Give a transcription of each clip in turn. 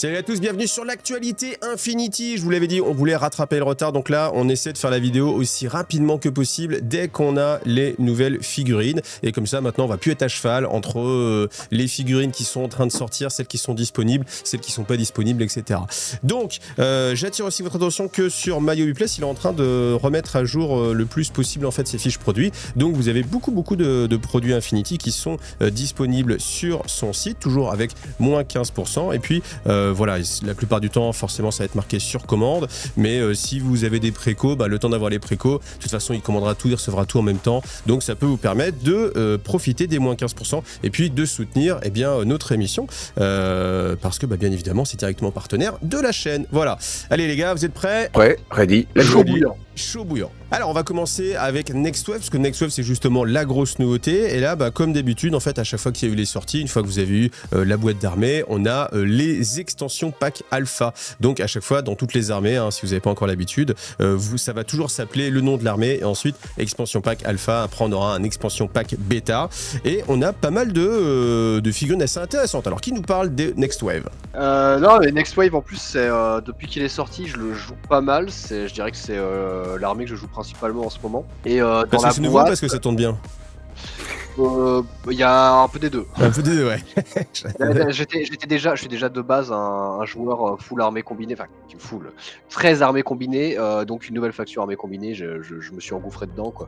Salut à tous, bienvenue sur l'actualité Infinity. Je vous l'avais dit, on voulait rattraper le retard, donc là on essaie de faire la vidéo aussi rapidement que possible dès qu'on a les nouvelles figurines. Et comme ça maintenant on va plus être à cheval entre les figurines qui sont en train de sortir, celles qui sont disponibles, celles qui sont pas disponibles, etc. Donc j'attire aussi votre attention que sur MyHobbyPlace, il est en train de remettre à jour le plus possible en fait ses fiches produits. Donc vous avez beaucoup de produits Infinity qui sont disponibles sur son site, toujours avec moins 15%. Et puis voilà, la plupart du temps, forcément, ça va être marqué sur commande. Mais si vous avez des précos, le temps d'avoir les précos, de toute façon, il commandera tout, il recevra tout en même temps. Donc, ça peut vous permettre de profiter des moins 15% et puis de soutenir notre émission. Parce que, bien évidemment, c'est directement partenaire de la chaîne. Voilà. Allez, les gars, vous êtes prêts? Prêt, ready, let's go. Chaud bouillant. Alors on va commencer avec NextWave, parce que NextWave c'est justement la grosse nouveauté. Et là, comme d'habitude, en fait, à chaque fois qu'il y a eu les sorties, une fois que vous avez eu la boîte d'armée, on a les extensions pack alpha. Donc à chaque fois, dans toutes les armées, si vous n'avez pas encore l'habitude, ça va toujours s'appeler le nom de l'armée et ensuite expansion pack alpha. Après on aura un expansion pack bêta et on a pas mal de figurines assez intéressantes. Alors qui nous parle des NextWave? Non, mais NextWave en plus, c'est depuis qu'il est sorti, je le joue pas mal. Je dirais que c'est l'armée que je joue principalement en ce moment. Et dans parce la que c'est nouveau, boîte, parce que ça tourne bien. il y a un peu des deux. Un peu des deux, ouais. Je suis déjà de base un joueur full armée combinée, enfin full, très armée combinée, donc une nouvelle faction armée combinée. Je me suis engouffré dedans, quoi.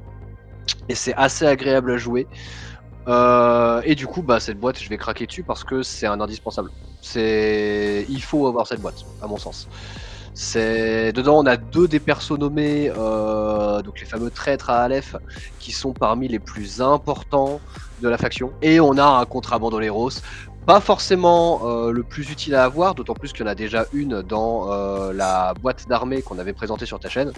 Et c'est assez agréable à jouer. Et du coup, cette boîte, je vais craquer dessus parce que c'est un indispensable. Il faut avoir cette boîte, à mon sens. Dedans, on a deux des persos nommés, donc les fameux traîtres à Aleph, qui sont parmi les plus importants de la faction. Et on a un contrabandoleros, pas forcément le plus utile à avoir, d'autant plus qu'il y en a déjà une dans la boîte d'armée qu'on avait présentée sur ta chaîne.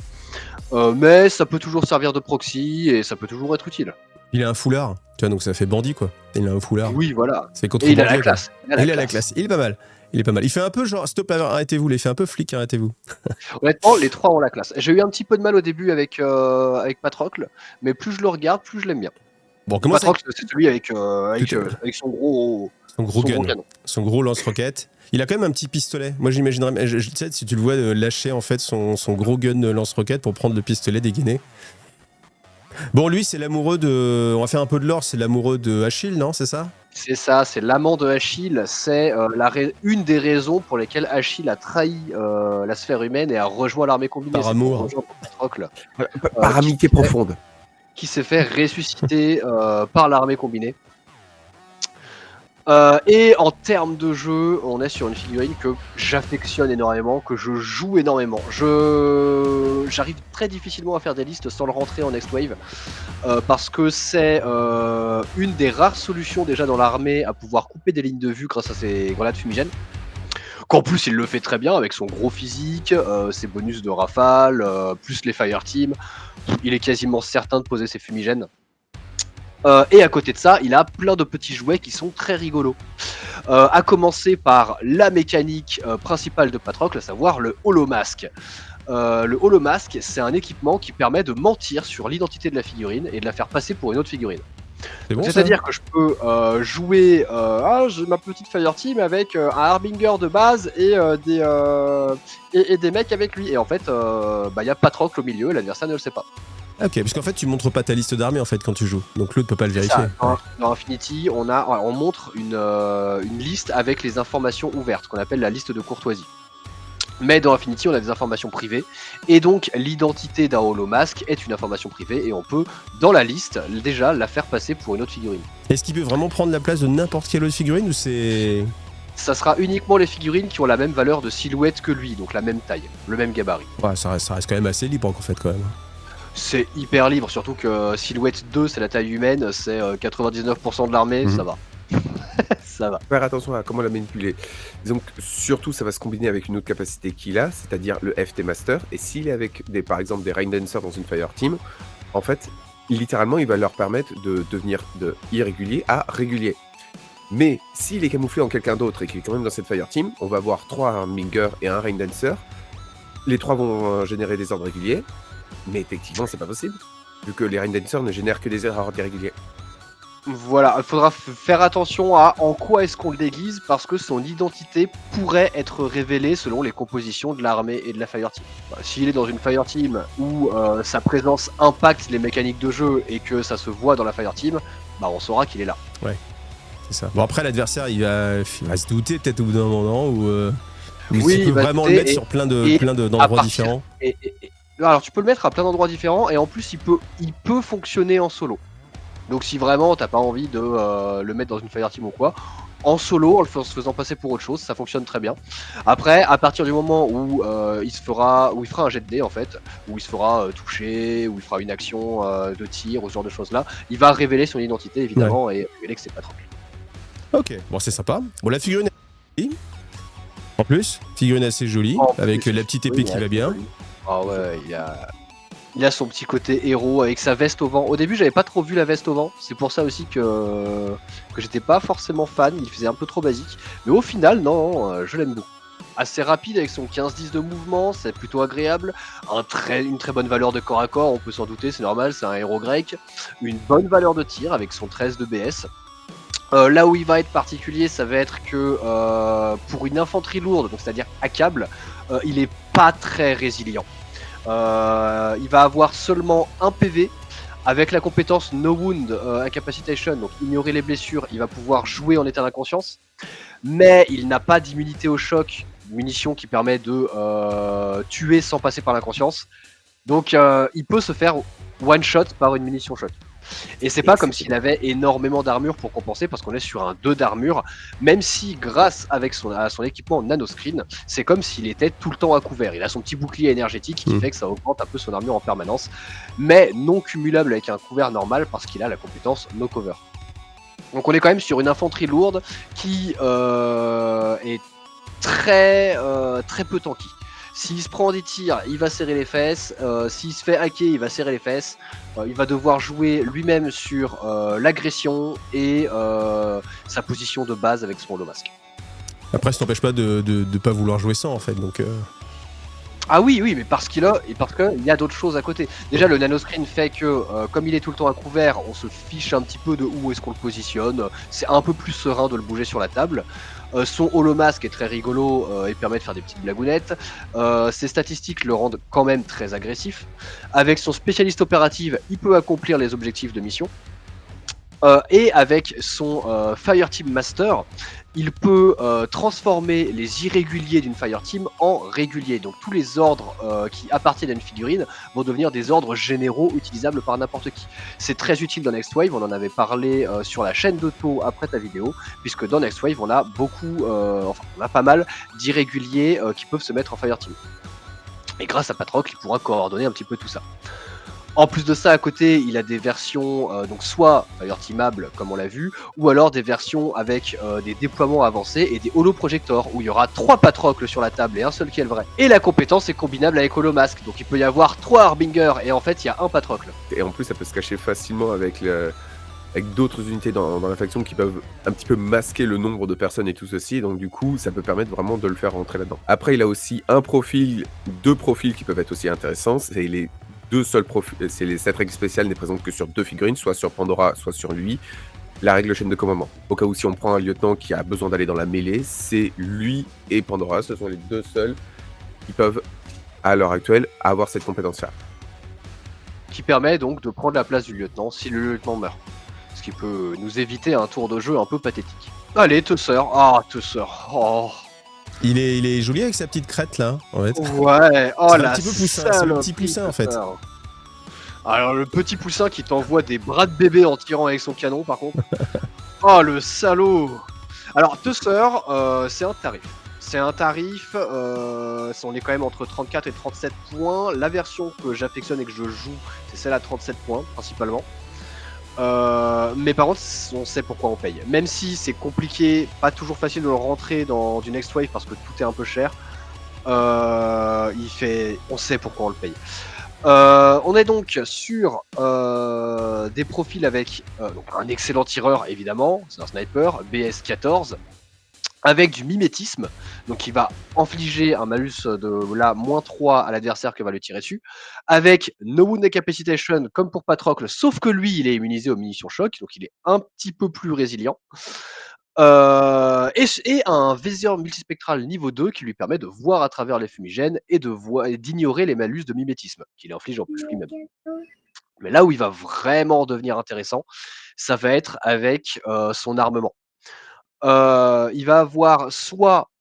Mais ça peut toujours servir de proxy et ça peut toujours être utile. Il a un foulard, tu vois, donc ça fait bandit, quoi. Il a un foulard. Oui, voilà. C'est Et il a la classe. Il a la classe. Il est pas mal. Il est pas mal. Il fait un peu genre, stop, arrêtez-vous. Il fait un peu flic, arrêtez-vous. Honnêtement, les trois ont la classe. J'ai eu un petit peu de mal au début avec Patrocle, mais plus je le regarde, plus je l'aime bien. Bon, comment Patrocle, c'est celui avec son gros gun. canon. Son gros lance-roquette. Il a quand même un petit pistolet. Moi, j'imaginerais, tu sais, si tu le vois lâcher en fait son gros gun lance-roquette pour prendre le pistolet dégainé. Bon, lui, c'est l'amoureux de. On va faire un peu de lore, c'est l'amoureux de Achille, non? C'est ça? C'est ça, c'est l'amant de Achille. C'est une des raisons pour lesquelles Achille a trahi la sphère humaine et a rejoint l'armée combinée. Par amour. Patrocle, par amitié profonde. Qui s'est fait ressusciter par l'armée combinée. Et en termes de jeu, on est sur une figurine que j'affectionne énormément, que je joue énormément. J'arrive très difficilement à faire des listes sans le rentrer en NextWave, parce que c'est une des rares solutions déjà dans l'armée à pouvoir couper des lignes de vue grâce à ses grenades fumigènes. Qu'en plus il le fait très bien avec son gros physique, ses bonus de rafale, plus les fireteam. Il est quasiment certain de poser ses fumigènes. Et à côté de ça, il a plein de petits jouets qui sont très rigolos. À commencer par la mécanique principale de Patrocle, à savoir le holomasque. Le holomasque, c'est un équipement qui permet de mentir sur l'identité de la figurine et de la faire passer pour une autre figurine. Bon, c'est-à-dire que je peux jouer ma petite fireteam avec un harbinger de base et des mecs avec lui. Et en fait, y a Patrocle au milieu, l'adversaire ne le sait pas. Ok, parce qu'en fait, tu montres pas ta liste d'armées en fait quand tu joues, donc l'autre peut pas le vérifier. Dans Infinity, on montre une liste avec les informations ouvertes, qu'on appelle la liste de courtoisie. Mais dans Infinity, on a des informations privées, et donc l'identité d'un holomasque est une information privée, et on peut, dans la liste, déjà la faire passer pour une autre figurine. Est-ce qu'il peut vraiment prendre la place de n'importe quelle autre figurine, ou c'est... Ça sera uniquement les figurines qui ont la même valeur de silhouette que lui, donc la même taille, le même gabarit. Ouais, ça reste quand même assez libre en fait quand même. C'est hyper libre, surtout que silhouette 2, c'est la taille humaine, c'est 99% de l'armée, ça va. Ça va. Faire attention à comment la manipuler. Donc surtout ça va se combiner avec une autre capacité qu'il a, c'est-à-dire le FT Master. Et s'il est avec par exemple des Rain Dancers dans une Fire Team, en fait, littéralement il va leur permettre de devenir de irrégulier à régulier. Mais s'il est camouflé en quelqu'un d'autre et qu'il est quand même dans cette Fire Team, on va avoir 3 Harbinger et un Rain Dancer. Les 3 vont générer des ordres réguliers, mais effectivement c'est pas possible, vu que les Rain Dancers ne génèrent que des erreurs irréguliers. Voilà, il faudra faire attention à en quoi est-ce qu'on le déguise parce que son identité pourrait être révélée selon les compositions de l'armée et de la Fireteam. S'il est dans une Fireteam où sa présence impacte les mécaniques de jeu et que ça se voit dans la Fireteam, bah on saura qu'il est là. C'est ça. Bon, après, l'adversaire, il va se douter peut-être au bout d'un moment ou Oui, tu il peux va vraiment douter le mettre et- sur plein et d'endroits à partir- différents. Alors tu peux le mettre à plein d'endroits différents et en plus il peut fonctionner en solo. Donc si vraiment t'as pas envie de le mettre dans une Fireteam ou quoi, en solo, en se faisant passer pour autre chose, ça fonctionne très bien. Après, à partir du moment où il fera un jet de dés en fait, où il se fera toucher, où il fera une action de tir ou ce genre de choses là, il va révéler son identité évidemment et révéler que c'est Patrocle. Ok, bon, c'est sympa. Bon, la figurine est jolie. En plus, figurine assez jolie, En avec plus, la petite oui, épée qui elle va est bien. jolie. Ah ouais, il a son petit côté héros avec sa veste au vent. Au début, j'avais pas trop vu la veste au vent. C'est pour ça aussi que j'étais pas forcément fan. Il faisait un peu trop basique. Mais au final, non, je l'aime beaucoup. Assez rapide avec son 15-10 de mouvement, c'est plutôt agréable. Une très bonne valeur de corps à corps, on peut s'en douter, c'est normal, c'est un héros grec. Une bonne valeur de tir avec son 13 de BS. Là où il va être particulier, ça va être que pour une infanterie lourde, donc c'est-à-dire à câble, il est pas très résilient. Il va avoir seulement un PV. Avec la compétence No Wound Incapacitation, donc ignorer les blessures, il va pouvoir jouer en état d'inconscience. Mais il n'a pas d'immunité au choc, munition qui permet de tuer sans passer par l'inconscience. Donc il peut se faire one shot par une munition choc. Et c'est pas comme s'il avait énormément d'armure pour compenser, parce qu'on est sur un 2 d'armure, même si grâce à son équipement nanoscreen, c'est comme s'il était tout le temps à couvert. Il a son petit bouclier énergétique qui fait que ça augmente un peu son armure en permanence, mais non cumulable avec un couvert normal parce qu'il a la compétence no cover. Donc on est quand même sur une infanterie lourde qui est très peu tanky. S'il se prend des tirs, il va serrer les fesses. S'il se fait hacker, il va serrer les fesses. Il va devoir jouer lui-même sur l'agression et sa position de base avec son holomasque. Après, ça t'empêche pas de pas vouloir jouer sans, en fait. Donc, Ah oui, mais parce qu'il y a d'autres choses à côté. Déjà, le nanoscreen fait que, comme il est tout le temps à couvert, on se fiche un petit peu de où est-ce qu'on le positionne. C'est un peu plus serein de le bouger sur la table. Son holomasque est très rigolo et permet de faire des petites blagounettes. Ses statistiques le rendent quand même très agressif. Avec son spécialiste opérative, il peut accomplir les objectifs de mission. Et avec son Fireteam Master, il peut transformer les irréguliers d'une Fireteam en réguliers. Donc tous les ordres qui appartiennent à une figurine vont devenir des ordres généraux utilisables par n'importe qui. C'est très utile dans Next Wave, on en avait parlé sur la chaîne d'Otto après ta vidéo, puisque dans Next Wave on a on a pas mal d'irréguliers qui peuvent se mettre en Fireteam. Et grâce à Patrocle, il pourra coordonner un petit peu tout ça. En plus de ça, à côté, il a des versions donc soit Fireteamables, comme on l'a vu, ou alors des versions avec des déploiements avancés et des holoprojectors, où il y aura 3 Patrocles sur la table et un seul qui est le vrai. Et la compétence est combinable avec Holomasque, donc il peut y avoir 3 Harbinger et en fait il y a un Patrocle. Et en plus, ça peut se cacher facilement avec d'autres unités dans la faction qui peuvent un petit peu masquer le nombre de personnes et tout ceci, donc du coup ça peut permettre vraiment de le faire rentrer là-dedans. Après il a aussi deux profils qui peuvent être aussi intéressants, c'est les deux seuls profils, cette règle spéciale n'est présente que sur 2 figurines, soit sur Pandora, soit sur lui. La règle chaîne de commandement. Au cas où si on prend un lieutenant qui a besoin d'aller dans la mêlée, c'est lui et Pandora, ce sont les deux seuls qui peuvent, à l'heure actuelle, avoir cette compétence-là. Qui permet donc de prendre la place du lieutenant si le lieutenant meurt. Ce qui peut nous éviter un tour de jeu un peu pathétique. Allez, Tusser. Ah, Tusser. Oh. il est joli avec sa petite crête, là, en fait. Ouais, oh C'est la un petit peu poussin, c'est le petit poussin, en fait. Alors le petit poussin qui t'envoie des bras de bébé en tirant avec son canon par contre. Oh le salaud. Alors Tusser, c'est un tarif. C'est un tarif, on est quand même entre 34 et 37 points. La version que j'affectionne et que je joue, c'est celle à 37 points principalement. Mais par contre, on sait pourquoi on paye. Même si c'est compliqué, pas toujours facile de le rentrer dans du Next Wave parce que tout est un peu cher. On sait pourquoi on le paye. On est donc sur des profils avec donc un excellent tireur évidemment, c'est un sniper, BS 14, avec du mimétisme, donc il va infliger un malus de là -3 à l'adversaire qui va le tirer dessus, avec No Wound Incapacitation comme pour Patrocle, sauf que lui il est immunisé aux munitions choc, donc il est un petit peu plus résilient. Et un viseur multispectral niveau 2 qui lui permet de voir à travers les fumigènes et d'ignorer les malus de mimétisme qu'il inflige en plus lui-même. Mais là où il va vraiment devenir intéressant, ça va être avec son armement. Il va avoir soit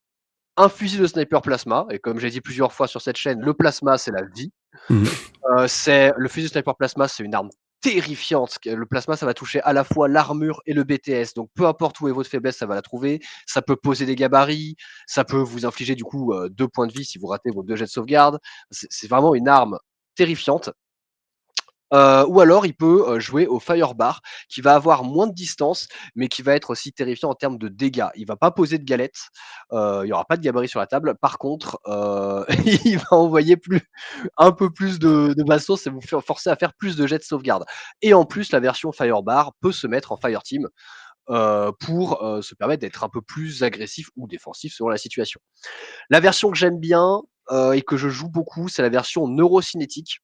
un fusil de sniper plasma, et comme j'ai dit plusieurs fois sur cette chaîne, le plasma c'est la vie. Mhm. Le fusil de sniper plasma, c'est une arme terrifiante. Le plasma, ça va toucher à la fois l'armure et le BTS. Donc peu importe où est votre faiblesse, ça va la trouver. Ça peut poser des gabarits, ça peut vous infliger du coup 2 points de vie si vous ratez vos 2 jets de sauvegarde. C'est vraiment une arme terrifiante. Ou alors il peut jouer au Firebar, qui va avoir moins de distance, mais qui va être aussi terrifiant en termes de dégâts. Il va pas poser de galettes, il y aura pas de gabarit sur la table. Par contre, il va envoyer un peu plus de bastos et vous forcer à faire plus de jets de sauvegarde. Et en plus, la version Firebar peut se mettre en Fireteam pour se permettre d'être un peu plus agressif ou défensif selon la situation. La version que j'aime bien et que je joue beaucoup, c'est la version neurocinétique,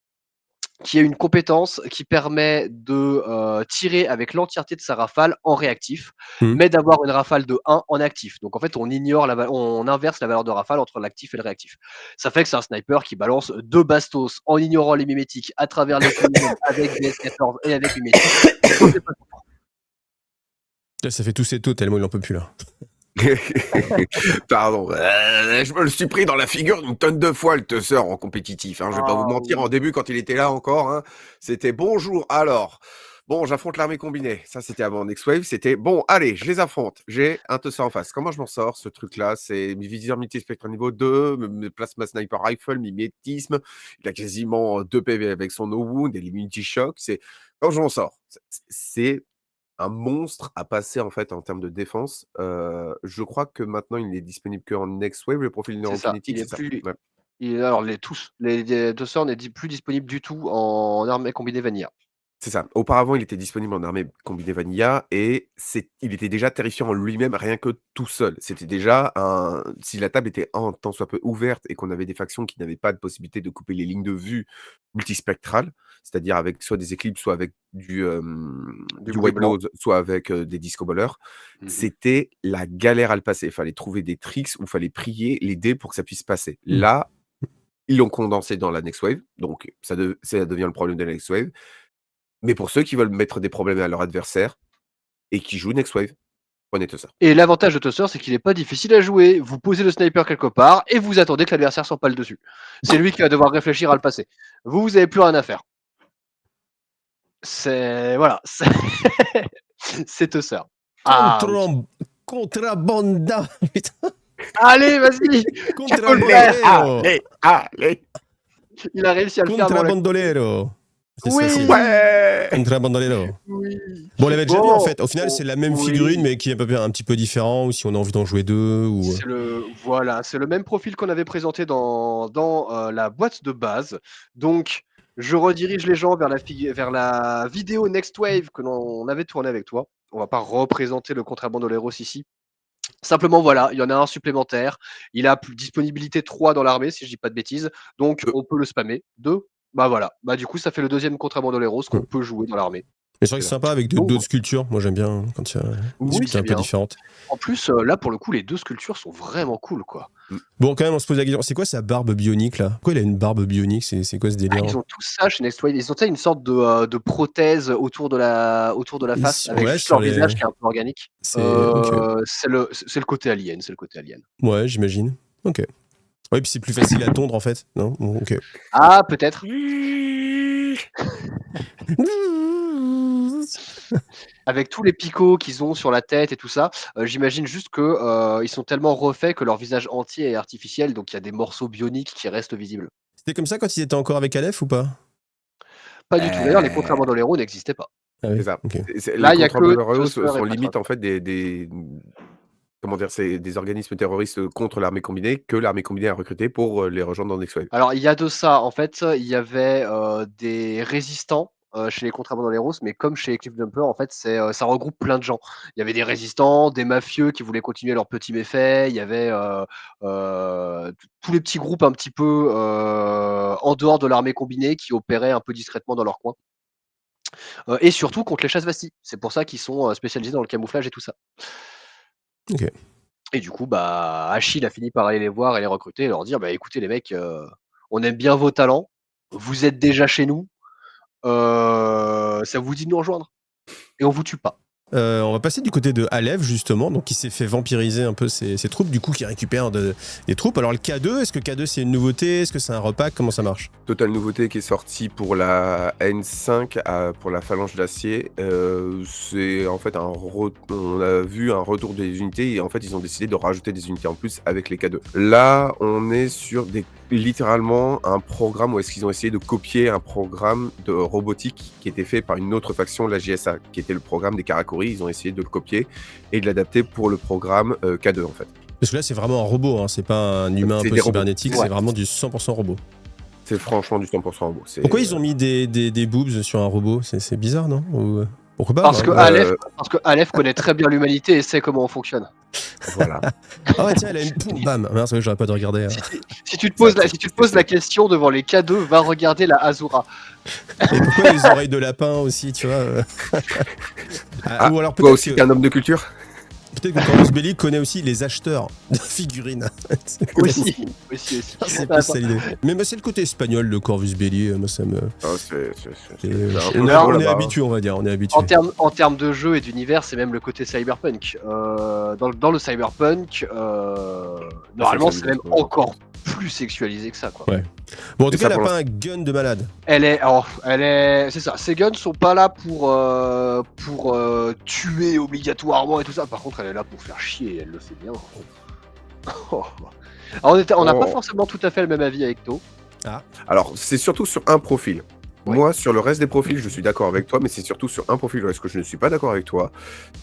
qui a une compétence qui permet de tirer avec l'entièreté de sa rafale en réactif, Mhm. mais d'avoir une rafale de 1 en actif. Donc en fait, on inverse la valeur de rafale entre l'actif et le réactif. Ça fait que c'est un sniper qui balance 2 bastos en ignorant les mimétiques à travers les fumigènes avec DS14 et avec mimétiques. Ça fait tous ses taux tellement il en peut plus là. Pardon, je me le suis pris dans la figure une tonne de fois le Tusser en compétitif. Hein. Je vais pas vous mentir, en début quand il était là encore, hein, c'était bonjour. Alors, bon, j'affronte l'armée combinée. Ça, c'était avant Next Wave. C'était bon, allez, je les affronte. J'ai un Tusser en face. Comment je m'en sors ce truc-là? C'est mes viseurs multispectre niveau 2, mes plasma sniper rifle, mimétisme. Il a quasiment 2 PV avec son no wound et l'immunity shock. C'est comment je m'en sors? C'est un monstre à passer en fait en termes de défense. Je crois que maintenant il n'est disponible qu'en Next Wave, le profil C'est ça, neurokinétique, il est c'est ça? plus. Ouais. Alors les Tossers n'est plus disponible du tout en armée combinée vanilla. C'est ça. Auparavant, il était disponible en armée combinée vanilla et il était déjà terrifiant en lui-même, rien que tout seul. C'était déjà un si la table était un tant soit peu ouverte et qu'on avait des factions qui n'avaient pas de possibilité de couper les lignes de vue multispectrales, c'est-à-dire avec soit des éclipses, soit avec du Du bruit white blanc. noise, soit avec des disco ballers, Mmh. c'était la galère à le passer. Il fallait trouver des tricks où il fallait prier les dés pour que ça puisse passer. Mmh. Là, ils l'ont condensé dans la Next Wave, donc ça devient le problème de la Next Wave. Mais pour ceux qui veulent mettre des problèmes à leur adversaire et qui jouent Next Wave, prenez Tusser. Et l'avantage de Tosser, c'est qu'il est pas difficile à jouer. Vous posez le sniper quelque part et vous attendez que l'adversaire s'empale dessus. C'est lui qui va devoir réfléchir à le passer. Vous avez plus rien à faire. C'est voilà, c'est Tosser. Ah, oui. Contrabanda. Putain. Allez, vas-y. Contrabandolero. Allez. Il a réussi à le faire. Contrabandolero. C'est ça, Oui. c'est Ouais. Contrabandolero. Oui. Bon, on l'avait déjà Bon, vu en fait. Au final, c'est la même oui. figurine, mais qui est un petit peu différent, ou si on a envie d'en jouer deux. Ou... C'est le même profil qu'on avait présenté dans la boîte de base. Donc, je redirige les gens vers la vidéo Next Wave que l'on avait tournée avec toi. On va pas représenter le Contrabandoleros ici. Simplement, voilà, il y en a un supplémentaire. Il a disponibilité 3 dans l'armée, si je dis pas de bêtises. Donc, on peut le spammer. 2, bah voilà. Bah du coup, ça fait le deuxième Contrabandoleros qu'on peut jouer dans l'armée. Mais c'est vrai que c'est sympa avec d'autres sculptures. Moi, j'aime bien quand il y a des Oui, sculptures c'est un peu bien. différentes. En plus, là, pour le coup, les 2 sculptures sont vraiment cool, quoi. Bon, quand même, on se pose la question, c'est quoi sa barbe bionique, là? Pourquoi il a une barbe bionique? C'est quoi ce délire? Ils ont tous ça chez Next Wave. Ils ont une sorte de prothèse autour de la face, avec Ouais, juste sur leur visage qui est un peu organique. Ok. C'est le côté alien, c'est le côté alien. Ouais, j'imagine. Ok. Ouais, puis c'est plus facile à tondre, en fait. Non? Bon, ok. Ah, peut-être. Avec tous les picots qu'ils ont sur la tête et tout ça, j'imagine juste que ils sont tellement refaits que leur visage entier est artificiel, donc il y a des morceaux bioniques qui restent visibles. C'était comme ça quand ils étaient encore avec Aleph ou pas? Pas du tout. D'ailleurs, les Contrabandoleros n'existaient pas. Ah oui, C'est ça. ok. Là, il y Les a que Contrabandoleros Tusser et sont Patrocle. limite en fait comment dire, c'est des organismes terroristes contre l'armée combinée que l'armée combinée a recruté pour les rejoindre dans Next Wave. Alors, il y a de ça. En fait, il y avait des résistants chez les Contrabands dans les Roses, mais comme chez Cliff Jumper, en fait, ça regroupe plein de gens. Il y avait des résistants, des mafieux qui voulaient continuer leurs petits méfaits, il y avait tous les petits groupes un petit peu en dehors de l'armée combinée qui opéraient un peu discrètement dans leur coin. Et surtout contre les chasse-vasties. C'est pour ça qu'ils sont spécialisés dans le camouflage et tout ça. Ok. Et du coup, Achille a fini par aller les voir et les recruter et leur dire écoutez, les mecs, on aime bien vos talents, vous êtes déjà chez nous, ça vous dit de nous rejoindre et on vous tue pas. On va passer du côté de Alef, justement, donc qui s'est fait vampiriser un peu ses troupes, du coup qui récupère des troupes. Alors le K2, est-ce que K2 c'est une nouveauté? Est-ce que c'est un repack? Comment ça marche? Totale nouveauté qui est sortie pour la N5 pour la Phalange d'Acier. C'est en fait on a vu un retour des unités et en fait ils ont décidé de rajouter des unités en plus avec les K2. Là on est sur littéralement un programme où est-ce qu'ils ont essayé de copier un programme de robotique qui était fait par une autre faction, la JSA, qui était le programme des Karakuri. Ils ont essayé de le copier et de l'adapter pour le programme K2 en fait. Parce que là c'est vraiment un robot, hein. C'est pas un humain un peu cybernétique, c'est vraiment du 100% robot. C'est franchement du 100% robot. Pourquoi ils ont mis des boobs sur un robot? C'est bizarre, non? Ou... Pourquoi pas? Parce que Aleph connaît très bien l'humanité et sait comment on fonctionne. Voilà. Ah ouais, tiens, elle a une poum, bam. Merde, c'est vrai que j'aurais pas dû regarder. Si tu te poses la question devant les K2, va regarder la Azura. Et pourquoi les oreilles de lapin aussi, tu vois? Ou alors peut-être aussi qu'un homme de culture. Peut-être que Corvus Belli connaît aussi les acheteurs de figurines. aussi. C'est plus ça l'idée. Mais c'est le côté espagnol de Corvus Belli, moi ça me... On est habitué, on va dire, on est habitué. En termes de jeu et d'univers, c'est même le côté cyberpunk. Dans le cyberpunk, normalement c'est même encore plus sexualisé que ça, quoi. Ouais. Bon, en tout cas, elle a pas un gun de malade. C'est ça. Ces guns sont pas là pour tuer obligatoirement et tout ça. Par contre, elle est là pour faire chier et elle le fait bien. Alors, on n'a pas forcément tout à fait le même avis avec To. Alors, c'est surtout sur un profil. Ouais. Moi, sur le reste des profils, je suis d'accord avec toi, mais c'est surtout sur un profil où est-ce que je ne suis pas d'accord avec toi.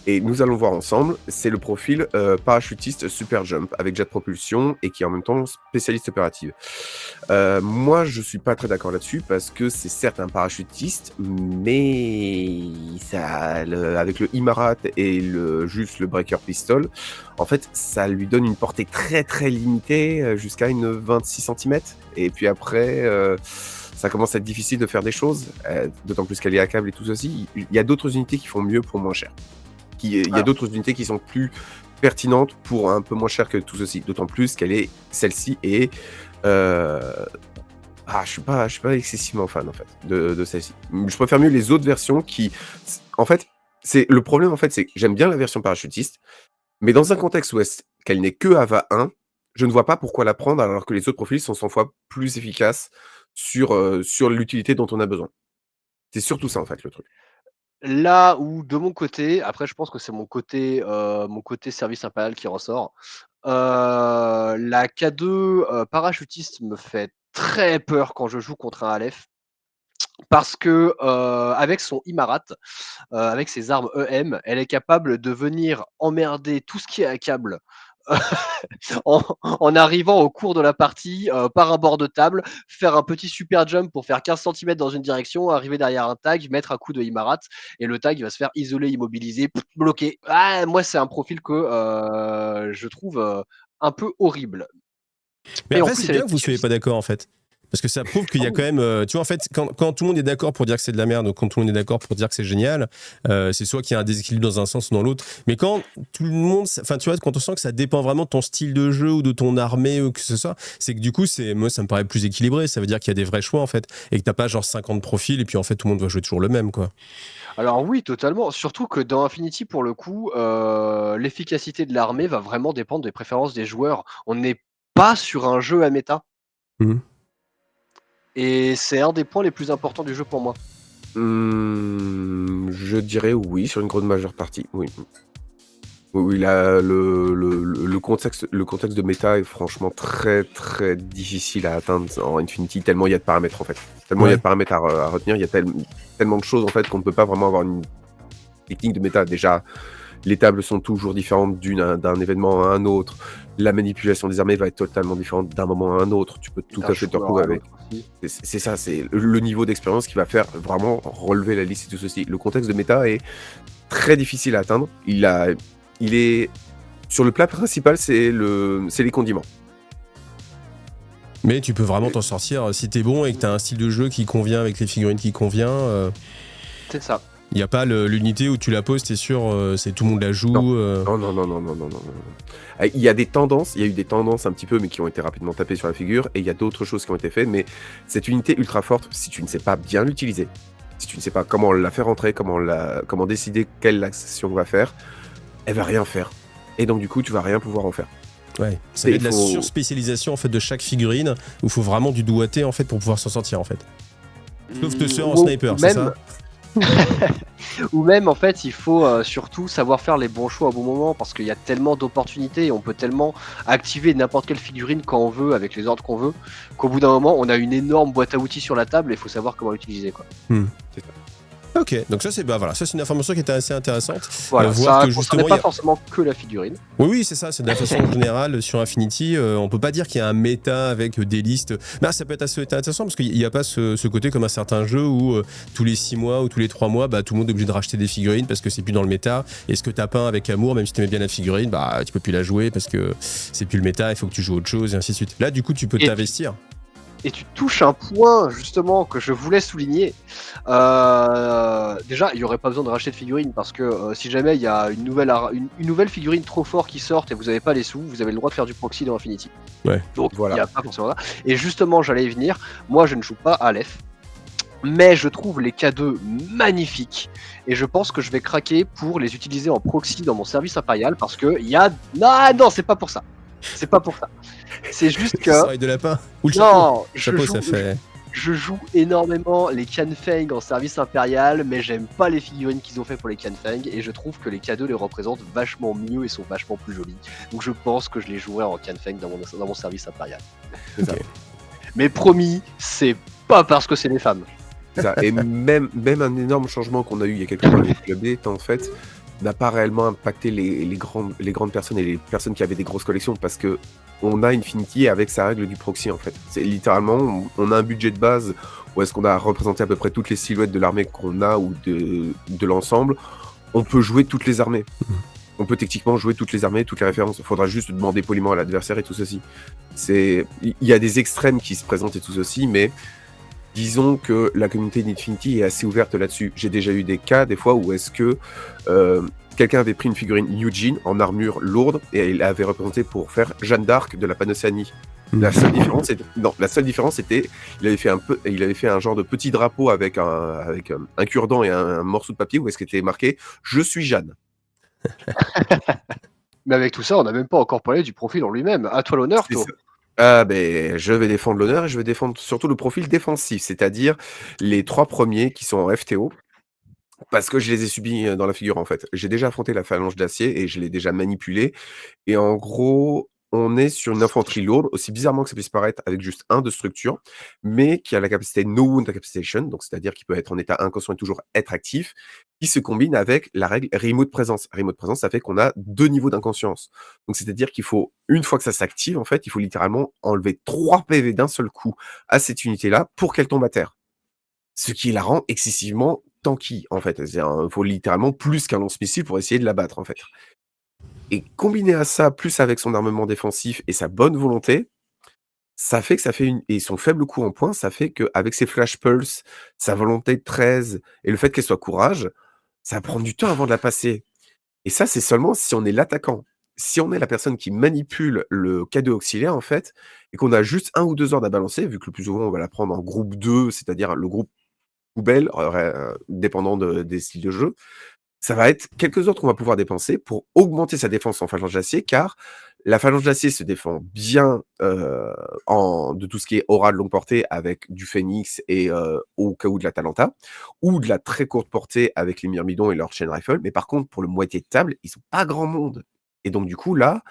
Et nous allons voir ensemble, c'est le profil parachutiste super jump avec jet propulsion et qui est en même temps spécialiste opérative. Moi, je suis pas très d'accord là-dessus parce que c'est certes un parachutiste, mais avec le Imarat et juste le breaker pistol, en fait, ça lui donne une portée très très limitée jusqu'à une 26 cm. Et puis après... ça commence à être difficile de faire des choses, d'autant plus qu'elle est à câble et tout ceci. Il y a d'autres unités qui font mieux pour moins cher. Il y a d'autres unités qui sont plus pertinentes pour un peu moins cher que tout ceci. D'autant plus celle-ci est... je suis pas excessivement fan en fait de celle-ci. Je préfère mieux les autres versions qui... En fait, le problème en fait, c'est que j'aime bien la version parachutiste, mais dans un contexte où qu'elle n'est que AVA 1, je ne vois pas pourquoi la prendre alors que les autres profils sont 100 fois plus efficaces sur l'utilité dont on a besoin. C'est surtout ça en fait le truc. Là où de mon côté, après je pense que c'est mon côté service impérial qui ressort, la K2 parachutiste me fait très peur quand je joue contre un Aleph. Parce que avec son Imarat, avec ses armes EM, elle est capable de venir emmerder tout ce qui est à câble en arrivant au cours de la partie par un bord de table, faire un petit super jump pour faire 15 cm dans une direction, arriver derrière un tag, mettre un coup de Imarat et le tag il va se faire isoler, immobiliser, bloquer. Moi c'est un profil que je trouve un peu horrible. Mais après c'est bien que vous ne soyez pas d'accord en fait. Parce que ça prouve qu'il y a quand même... tu vois, en fait, quand tout le monde est d'accord pour dire que c'est de la merde, ou quand tout le monde est d'accord pour dire que c'est génial, c'est soit qu'il y a un déséquilibre dans un sens ou dans l'autre. Mais quand tout le monde... Enfin, tu vois, quand on sent que ça dépend vraiment de ton style de jeu ou de ton armée ou que ce soit, c'est que du coup, moi, ça me paraît plus équilibré. Ça veut dire qu'il y a des vrais choix, en fait. Et que t'as pas genre 50 profils et puis en fait, tout le monde va jouer toujours le même, quoi. Alors oui, totalement. Surtout que dans Infinity, pour le coup, l'efficacité de l'armée va vraiment dépendre des préférences des joueurs. On n'est pas sur un jeu à méta. Et c'est un des points les plus importants du jeu pour moi. Je dirais oui, sur une grande majeure partie, oui. Oui, là, le contexte de méta est franchement très très difficile à atteindre en Infinity, tellement il y a de paramètres en fait. Tellement il y a de paramètres à retenir, il y a tellement de choses en fait qu'on ne peut pas vraiment avoir une technique de méta. Déjà, Les tables sont toujours différentes d'un événement à un autre. La manipulation des armées va être totalement différente d'un moment à un autre. Tu peux tout d'un à fait te joueur retrouver à avec. l'autre aussi. C'est ça, c'est le niveau d'expérience qui va faire vraiment relever la liste et tout ceci. Le contexte de méta est très difficile à atteindre. Il est sur le plat principal, c'est les condiments. Mais tu peux vraiment t'en sortir si t'es bon et que t'as un style de jeu qui convient avec les figurines qui convient. C'est ça. Il n'y a pas l'unité où tu la poses, t'es sûr, c'est tout le monde la joue. Non, non, non, non, non, non, non. Il y a eu des tendances un petit peu, mais qui ont été rapidement tapées sur la figure, et il y a d'autres choses qui ont été faites, mais cette unité ultra forte, si tu ne sais pas bien l'utiliser, si tu ne sais pas comment la faire rentrer, comment décider quelle action on va faire, elle va rien faire. Et donc du coup, tu vas rien pouvoir en faire. Ouais, ça fait de la surspécialisation en fait de chaque figurine où il faut vraiment du doigté en fait pour pouvoir s'en sortir en fait. Sauf te sœur en sniper, c'est ça? Ou même en fait il faut surtout savoir faire les bons choix au bon moment parce qu'il y a tellement d'opportunités et on peut tellement activer n'importe quelle figurine quand on veut avec les ordres qu'on veut qu'au bout d'un moment on a une énorme boîte à outils sur la table et il faut savoir comment l'utiliser quoi. C'est ça. Ok, donc ça c'est ça c'est une information qui était assez intéressante. Voilà, voir ça que justement pas forcément que la figurine. Oui, c'est ça, c'est de la façon générale sur Infinity. On peut pas dire qu'il y a un méta avec des listes. Mais ça peut être assez intéressant parce qu'il n'y a pas ce côté comme un certain jeu où tous les 6 mois ou tous les 3 mois, tout le monde est obligé de racheter des figurines parce que c'est plus dans le méta. Et ce que t'as peint avec amour, même si t'aimais bien la figurine, tu peux plus la jouer parce que c'est plus le méta, il faut que tu joues autre chose et ainsi de suite. Là, du coup, tu peux t'investir. Et tu touches un point justement que je voulais souligner. Déjà, il n'y aurait pas besoin de racheter de figurines parce que si jamais il y a une nouvelle figurine trop forte qui sort et vous n'avez pas les sous, vous avez le droit de faire du proxy dans Infinity. Ouais. Donc Voilà. il n'y a pas forcément ça. Et justement, j'allais y venir. Moi, je ne joue pas à Aleph. Mais je trouve les K2 magnifiques et je pense que je vais craquer pour les utiliser en proxy dans mon service impérial parce que il y a... Non, c'est pas pour ça. C'est pas pour ça. C'est juste que... Oreille de lapin ou le non, chapeau, ça fait... Je joue énormément les Canfeng en service impérial, mais j'aime pas les figurines qu'ils ont fait pour les Canfeng et je trouve que les K2 les représentent vachement mieux et sont vachement plus jolis. Donc je pense que je les jouerai en Canfeng dans mon service impérial. Okay. Mais promis, c'est pas parce que c'est les femmes. Ça. Et même un énorme changement qu'on a eu il y a quelques mois avec Club D, en fait, n'a pas réellement impacté les grandes personnes et les personnes qui avaient des grosses collections parce que on a Infinity avec sa règle du proxy en fait. C'est littéralement, on a un budget de base où est-ce qu'on a représenté à peu près toutes les silhouettes de l'armée qu'on a ou de l'ensemble. On peut jouer toutes les armées. On peut techniquement jouer toutes les armées, toutes les références. Il faudra juste demander poliment à l'adversaire et tout ceci. Il y a des extrêmes qui se présentent et tout ceci, mais disons que la communauté d'Infinity est assez ouverte là-dessus. J'ai déjà eu des cas, des fois, où est-ce que quelqu'un avait pris une figurine Eugene en armure lourde et il l'avait représentée pour faire Jeanne d'Arc de la Panocéanie. La seule différence était, il avait fait un genre de petit drapeau avec un cure-dent et un morceau de papier où est-ce qu'il était marqué « Je suis Jeanne ». Mais avec tout ça, on n'a même pas encore parlé du profil en lui-même. À toi l'honneur, toi. Je vais défendre l'honneur et je vais défendre surtout le profil défensif, c'est-à-dire les 3 premiers qui sont en FTO, parce que je les ai subis dans la figure en fait. J'ai déjà affronté la phalange d'acier et je l'ai déjà manipulé. Et en gros, on est sur une infanterie lourde, aussi bizarrement que ça puisse paraître, avec juste 1 de structure, mais qui a la capacité No Wound Incapacitation, donc c'est-à-dire qu'il peut être en état inconscient et toujours être actif, qui se combine avec la règle Remote Presence. Remote Presence, ça fait qu'on a 2 niveaux d'inconscience. Donc c'est-à-dire qu'il faut, une fois que ça s'active, en fait, il faut littéralement enlever 3 PV d'un seul coup à cette unité-là pour qu'elle tombe à terre. Ce qui la rend excessivement tanky, en fait. Il faut littéralement plus qu'un lance-missile pour essayer de la battre, en fait. Et combiné à ça, plus avec son armement défensif et sa bonne volonté, ça fait que et son faible coup en points, ça fait qu'avec ses flash pulse, sa volonté de 13 et le fait qu'elle soit courage, ça va prendre du temps avant de la passer. Et ça, c'est seulement si on est l'attaquant. Si on est la personne qui manipule le K2 auxiliaire, en fait, et qu'on a juste 1 ou 2 ordres à balancer, vu que le plus souvent, on va la prendre en groupe 2, c'est-à-dire le groupe poubelle, dépendant des styles de jeu, ça va être quelques ordres qu'on va pouvoir dépenser pour augmenter sa défense en phalange d'acier, car la phalange d'acier se défend bien de tout ce qui est aura de longue portée avec du Phoenix et au cas où de la Talenta, ou de la très courte portée avec les Myrmidons et leur chain rifle, mais par contre, pour le moitié de table, ils sont pas grand monde. Et donc du coup, là,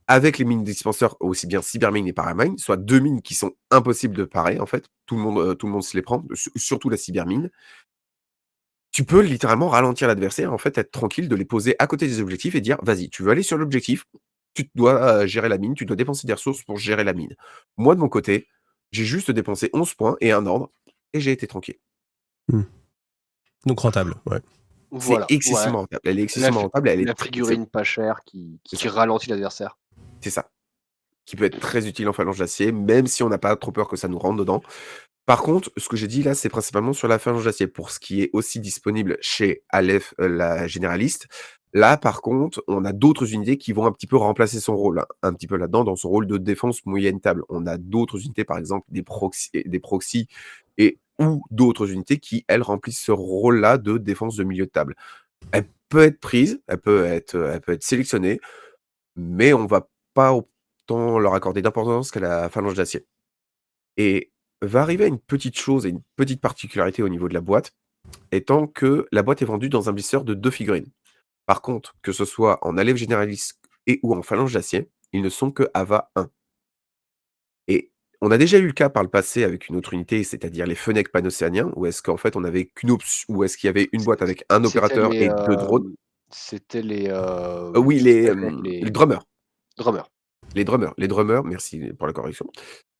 avec les mines dispenseurs, aussi bien Cybermine et Paramine, soit 2 mines qui sont impossibles de parer, en fait, tout le monde se les prend, surtout la Cybermine. tu peux littéralement ralentir l'adversaire, en fait, être tranquille, de les poser à côté des objectifs et dire: «Vas-y, tu veux aller sur l'objectif, tu dois, gérer la mine, tu dois dépenser des ressources pour gérer la mine. Moi, de mon côté, j'ai juste dépensé 11 points et un ordre et j'ai été tranquille». Donc rentable, ouais. C'est Voilà, ouais. excessivement rentable. Elle est excessivement rentable, elle est La très figurine pas chère c'est qui ça, ralentit l'adversaire. c'est ça. Qui peut être très utile en phalange d'acier, même si on n'a pas trop peur que ça nous rentre dedans. Par contre, ce que j'ai dit là, c'est principalement sur la phalange d'acier. Pour ce qui est aussi disponible chez Aleph, la généraliste, là, par contre, on a d'autres unités qui vont un petit peu remplacer son rôle, hein, un petit peu là-dedans, dans son rôle de défense moyenne table. On a d'autres unités, par exemple des proxys et ou d'autres unités qui, elles, remplissent ce rôle-là de défense de milieu de table. Elle peut être prise, elle peut être sélectionnée, mais on va pas autant leur accorder d'importance qu'à la phalange d'acier. Et va arriver une petite chose et une petite particularité au niveau de la boîte, étant que la boîte est vendue dans un blister de 2 figurines. Par contre, que ce soit en Aleph Généraliste et ou en phalange d'acier, ils ne sont que AVA 1. Et on a déjà eu le cas par le passé avec une autre unité, c'est-à-dire les Fennec panocéaniens, où est-ce qu'en fait on avait qu'une où est-ce qu'il y avait une boîte avec un C'était opérateur les, et 2 drones. c'était les, Oui, tout à fait, les les drummers. drummers. Les drummers, merci pour la correction.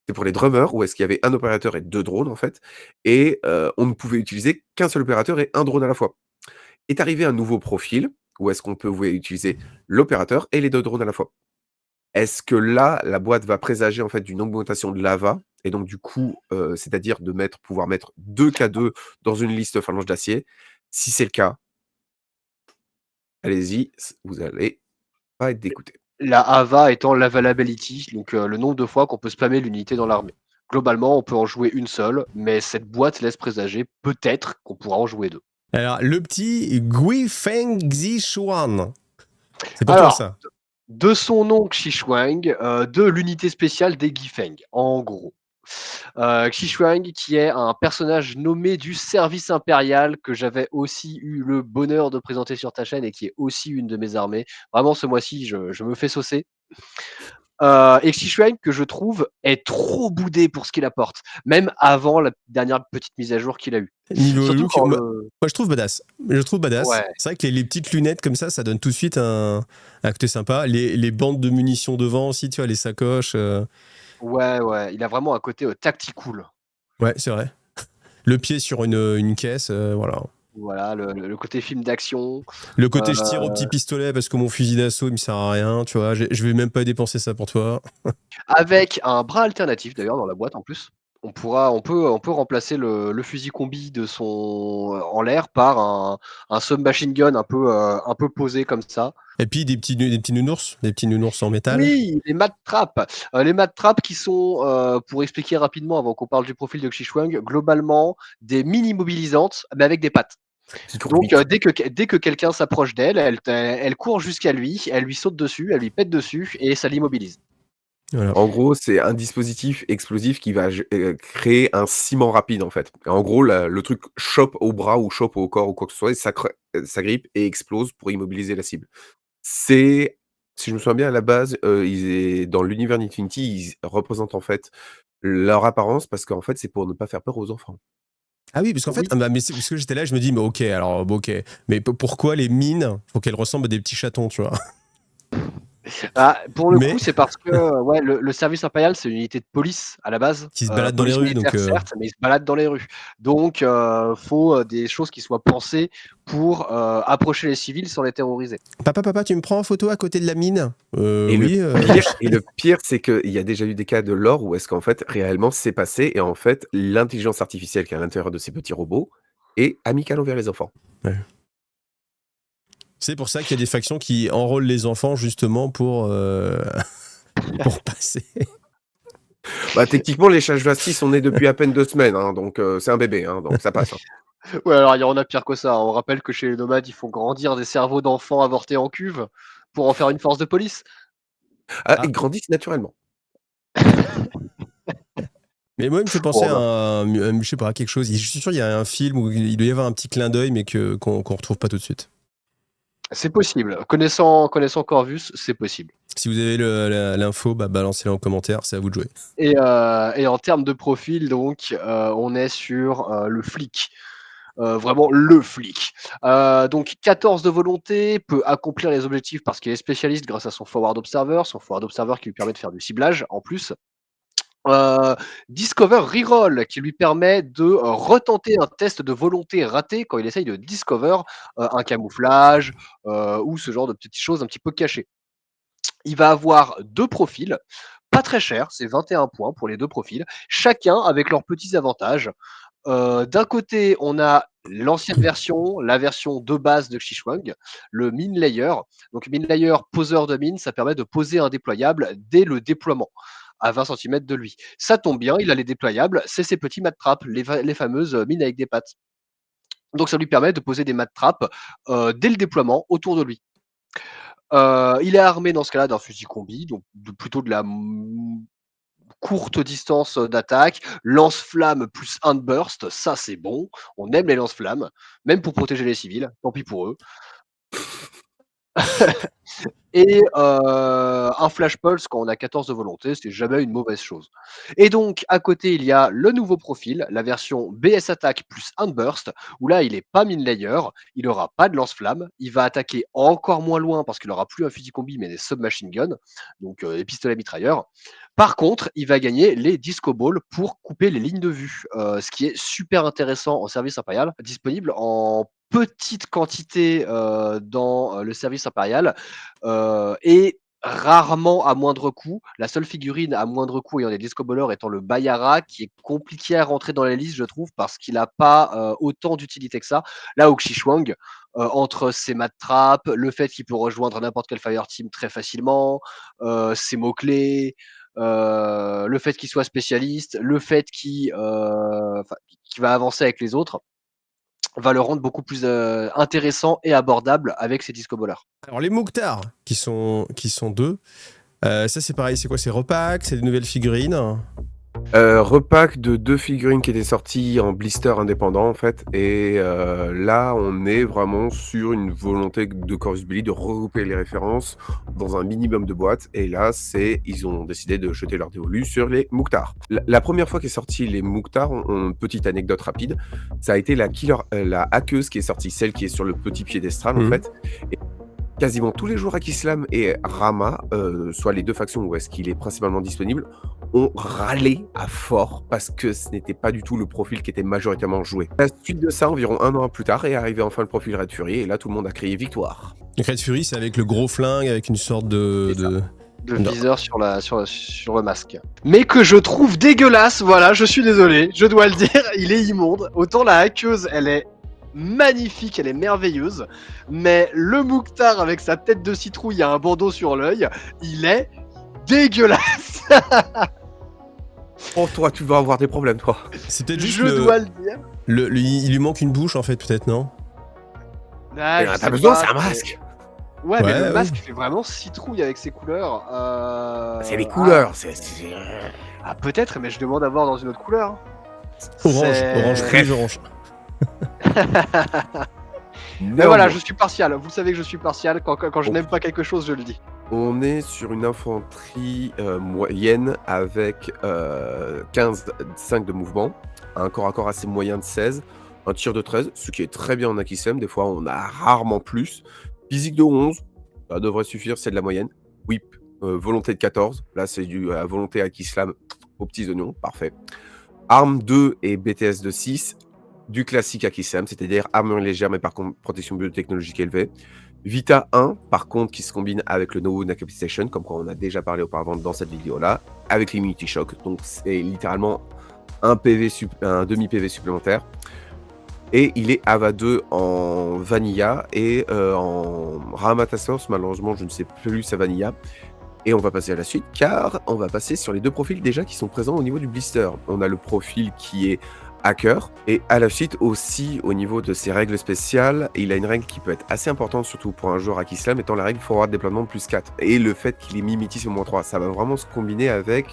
C'est pour les drummers où est-ce qu'il y avait un opérateur et 2 drones en fait, et on ne pouvait utiliser qu'un seul opérateur et un drone à la fois. Est arrivé un nouveau profil où est-ce qu'on pouvait utiliser l'opérateur et les 2 drones à la fois. Est-ce que là, la boîte va présager en fait d'une augmentation de l'AVA et donc du coup, c'est-à-dire de pouvoir mettre 2 K2 dans une liste phalange d'acier? Si c'est le cas, allez-y, vous allez pas être dégoûtés. La AVA étant l'availability, donc le nombre de fois qu'on peut spammer l'unité dans l'armée. Globalement, on peut en jouer une seule, mais cette boîte laisse présager peut-être qu'on pourra en jouer 2. Alors, le petit Gui Feng Zishuan. C'est pour toi, Alors, ça. de son nom Xishuang, de l'unité spéciale des Gifeng, en gros. Xishuang, qui est un personnage nommé du service impérial que j'avais aussi eu le bonheur de présenter sur ta chaîne et qui est aussi une de mes armées. Vraiment, ce mois-ci, je me fais saucer. Et Xishuang, que je trouve est trop boudé pour ce qu'il apporte, même avant la dernière petite mise à jour qu'il a eue. Niveau Surtout look, quand moi, je trouve badass. Je trouve badass. Ouais. C'est vrai que les petites lunettes comme ça donne tout de suite un côté sympa. Les bandes de munitions devant aussi, tu vois, les sacoches. Ouais, il a vraiment un côté tactical. Ouais, c'est vrai. Le pied sur une caisse, voilà. Voilà, le côté film d'action. Le côté je tire au petit pistolet parce que mon fusil d'assaut il me sert à rien, tu vois. Je vais même pas dépenser ça pour toi. Avec un bras alternatif d'ailleurs dans la boîte en plus. On peut remplacer le fusil combi de son en l'air par un submachine gun un peu posé comme ça. Et puis des petits nounours en métal. Oui, les mat traps. Les mat traps qui sont, pour expliquer rapidement avant qu'on parle du profil de Xishuang, globalement des mini mobilisantes mais avec des pattes. Qui tourne Donc vite. dès que quelqu'un s'approche d'elle, elle court jusqu'à lui, elle lui saute dessus, elle lui pète dessus et ça l'immobilise. Voilà. En gros, c'est un dispositif explosif qui va créer un ciment rapide, en fait. En gros, le truc chope au bras ou chope au corps ou quoi que ce soit et ça grippe et explose pour immobiliser la cible. C'est si je me souviens bien à la base, dans l'univers d'Infinity, ils représentent en fait leur apparence parce qu'en fait, c'est pour ne pas faire peur aux enfants. Ah oui, parce qu'en fait, Oui. mais parce que j'étais là, je me dis, mais ok, alors bon, ok, mais pourquoi les mines, faut qu'elles ressemblent à des petits chatons, tu vois? Ah, pour le Mais coup, c'est parce que ouais, le service impérial, c'est une unité de police à la base. qui se baladent dans les Police rues, donc. militaire, certes, mais ils se baladent dans les rues. Donc, faut des choses qui soient pensées pour approcher les civils sans les terroriser. Papa, tu me prends en photo à côté de la mine? Et Oui. le pire, c'est qu'il y a déjà eu des cas de lore où est-ce qu'en fait, réellement, c'est passé et en fait, l'intelligence artificielle qui est à l'intérieur de ces petits robots est amicale envers les enfants. Ouais. C'est pour ça qu'il y a des factions qui enrôlent les enfants justement pour passer. Bah, techniquement, les Shashvastis sont nés depuis à peine 2 semaines, hein, donc c'est un bébé, hein, donc ça passe. Hein. Ouais, alors il y en a pire que ça. On rappelle que chez les nomades, il faut grandir des cerveaux d'enfants avortés en cuve pour en faire une force de police. Ah, Ah. ils grandissent naturellement. Mais moi, il me fait penser Bon, à je sais pas, quelque chose. Je suis sûr qu'il y a un film où il doit y avoir un petit clin d'œil, mais qu'on retrouve pas tout de suite. c'est possible. Connaissant Corvus, c'est possible. Si vous avez l'info, balancez-la en commentaire, c'est à vous de jouer. Et en termes de profil, donc, on est sur le flic. vraiment le flic. Donc 14 de volonté, peut accomplir les objectifs parce qu'il est spécialiste grâce à son Forward Observer qui lui permet de faire du ciblage en plus. Discover Reroll qui lui permet de retenter un test de volonté raté quand il essaye de discover un camouflage ou ce genre de petites choses un petit peu cachées. Il va avoir 2 profils, pas très cher, c'est 21 points pour les 2 profils, chacun avec leurs petits avantages. D'un côté, on a l'ancienne version, la version de base de Xishuang, le Mine Layer. Donc Mine Layer, poseur de mine, ça permet de poser un déployable dès le déploiement, à 20 cm de lui. Ça tombe bien, il a les déployables, c'est ces petits mat traps, les fameuses mines avec des pattes. Donc ça lui permet de poser des mat traps dès le déploiement autour de lui. Il est armé dans ce cas-là d'un fusil combi, donc plutôt de la courte distance d'attaque, lance-flamme plus un burst, ça c'est bon, on aime les lance-flammes, même pour protéger les civils, tant pis pour eux. Et un flash pulse quand on a 14 de volonté, c'est jamais une mauvaise chose. Et donc à côté il y a le nouveau profil, la version BS attaque plus un burst, où là il est pas mine layer, il aura pas de lance-flamme, il va attaquer encore moins loin parce qu'il aura plus un fusil combi mais des submachine guns, donc des pistolets mitrailleurs. Par contre, il va gagner les disco balls pour couper les lignes de vue, ce qui est super intéressant en service impérial, disponible en petite quantité dans le service impérial et rarement à moindre coût. La seule figurine à moindre coût ayant des disco ballers étant le Bayara, qui est compliqué à rentrer dans la liste, je trouve, parce qu'il n'a pas autant d'utilité que ça. Là, au Xishuang, entre ses mat traps, le fait qu'il peut rejoindre n'importe quel fire team très facilement, ses mots-clés, le fait qu'il soit spécialiste, le fait qu'il va avancer avec les autres, va le rendre beaucoup plus intéressant et abordable avec ses disco ballers. Alors les Mouktar, qui sont 2, ça c'est pareil, c'est quoi? C'est repack, c'est des nouvelles figurines? Repack de 2 figurines qui étaient sorties en blister indépendant en fait, et là on est vraiment sur une volonté de Corvus Belli de regrouper les références dans un minimum de boîtes, et là ils ont décidé de jeter leur dévolu sur les Mouktar. La première fois qu'est sorti les Mouktar, petite anecdote rapide, ça a été la hackeuse qui est sortie, celle qui est sur le petit piédestal en fait. Et quasiment tous les jours, Akislam et Rama, soit les 2 factions où est-ce qu'il est principalement disponible, ont râlé à fort parce que ce n'était pas du tout le profil qui était majoritairement joué. À la suite de ça, environ 1 an plus tard, est arrivé enfin le profil Red Fury, et là tout le monde a crié victoire. Donc Red Fury, c'est avec le gros flingue, avec une sorte de viseur sur le masque. Mais que je trouve dégueulasse, voilà, je suis désolé, je dois le dire, il est immonde. Autant la hackeuse, elle est magnifique, elle est merveilleuse, mais le Mouktar avec sa tête de citrouille et un bandeau sur l'œil, il est dégueulasse. Oh, toi, tu vas avoir des problèmes, toi. C'est peut-être juste je dois le dire. Il lui manque une bouche, en fait, peut-être, non? T'as besoin, c'est un masque. Ouais, mais le masque fait vraiment citrouille avec ses couleurs. C'est les couleurs, Ah, peut-être, mais je demande à voir dans une autre couleur. Orange, rouge, orange. Mais voilà, je suis partial. Vous savez que je suis partial. Quand je n'aime pas quelque chose, je le dis. On est sur une infanterie moyenne avec 15-5 de mouvement, un corps à corps assez moyen de 16, un tir de 13, ce qui est très bien en Akislam. Des fois, on a rarement plus. Physique de 11, ça devrait suffire, c'est de la moyenne. Whip, volonté de 14, là c'est du volonté Akislam aux petits oignons, parfait. Arme 2 et BTS de 6, du classique Akislam, c'est-à-dire armure légère mais par contre protection biotechnologique élevée. Vita 1, par contre, qui se combine avec le No Decapitation, comme on a déjà parlé auparavant dans cette vidéo-là, avec l'Immunity Shock. Donc c'est littéralement un demi-PV supplémentaire. Et il est AVA 2 en Vanilla et en Ramatassos, malheureusement je ne sais plus sa Vanilla. Et on va passer à la suite, car on va passer sur les 2 profils déjà qui sont présents au niveau du blister. On a le profil qui est hacker, et à la suite aussi au niveau de ses règles spéciales, il a une règle qui peut être assez importante, surtout pour un joueur Akislam, étant la règle forward déploiement plus 4, et le fait qu'il est mimétisme moins 3, ça va vraiment se combiner avec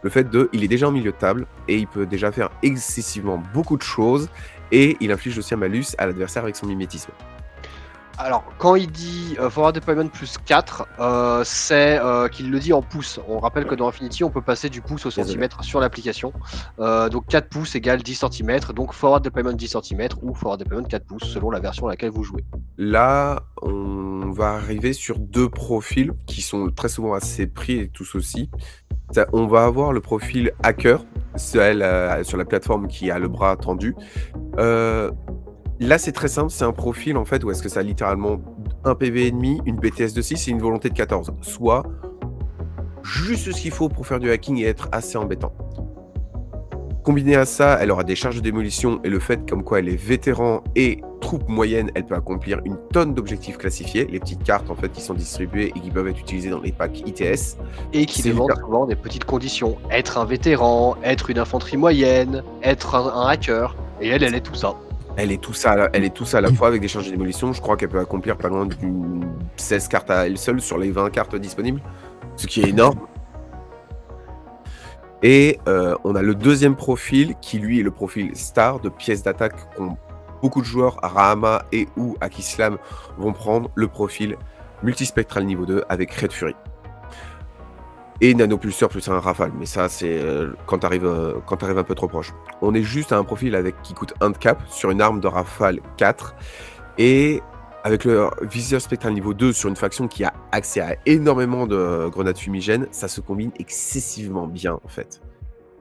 le fait il est déjà en milieu de table, et il peut déjà faire excessivement beaucoup de choses, et il inflige aussi un malus à l'adversaire avec son mimétisme. Alors, quand il dit Forward Deployment plus 4, c'est qu'il le dit en pouces. On rappelle que dans Infinity, on peut passer du pouce au Désolé. centimètre sur l'application. Donc 4 pouces égale 10 cm. Donc Forward Deployment 10 cm ou Forward Deployment 4 pouces selon la version à laquelle vous jouez. Là, on va arriver sur 2 profils qui sont très souvent assez pris et tous aussi. On va avoir le profil hacker, celle, sur la plateforme qui a le bras tendu. Là, c'est très simple, c'est un profil en fait où est-ce que ça a littéralement 1 PV et demi, une BTS de 6 et une volonté de 14. Soit juste ce qu'il faut pour faire du hacking et être assez embêtant. Combiné à ça, elle aura des charges de démolition et le fait comme quoi elle est vétéran et troupe moyenne, elle peut accomplir une tonne d'objectifs classifiés, les petites cartes en fait qui sont distribuées et qui peuvent être utilisées dans les packs ITS. Et qui C'est demandent souvent des petites conditions. Être un vétéran, être une infanterie moyenne, être un hacker. Et elle est tout ça. Elle est tout ça, à la fois avec des charges de démolition. Je crois qu'elle peut accomplir pas loin d'une 16 cartes à elle seule sur les 20 cartes disponibles, ce qui est énorme. Et on a le deuxième profil qui lui est le profil star de pièces d'attaque qu'ont beaucoup de joueurs, Rahama et ou Akislam vont prendre le profil multispectral niveau 2 avec Red Fury. Et nanopulseur plus un rafale, mais ça c'est quand t'arrives un peu trop proche. On est juste à un profil qui coûte 1 de cap sur une arme de rafale 4 et avec le viseur spectral niveau 2 sur une faction qui a accès à énormément de grenades fumigènes, ça se combine excessivement bien en fait.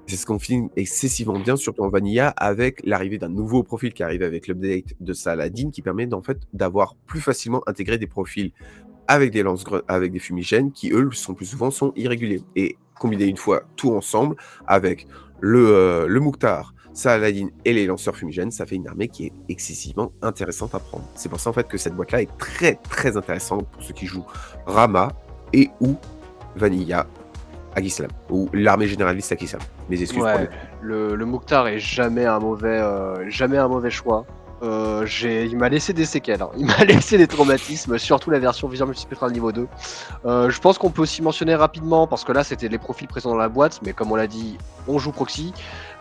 Ça se combine excessivement bien, surtout en Vanilla, avec l'arrivée d'un nouveau profil qui arrive avec l'update de Saladin qui permet en fait d'avoir plus facilement intégré des profils avec des avec des fumigènes qui, eux, sont irréguliers. Et combiner une fois tout ensemble avec le Mouktar, Saladin et les lanceurs fumigènes, ça fait une armée qui est excessivement intéressante à prendre. C'est pour ça en fait que cette boîte-là est très très intéressante pour ceux qui jouent Rama et ou Vanilla Akislam, ou l'armée généraliste Akislam. Mes excuses pour Ouais, le Mouktar est jamais un mauvais choix. Il m'a laissé des séquelles, hein. Il m'a laissé des traumatismes, surtout la version viseur multispectral niveau 2. Je pense qu'on peut aussi mentionner rapidement, parce que là c'était les profils présents dans la boîte, mais comme on l'a dit, on joue proxy.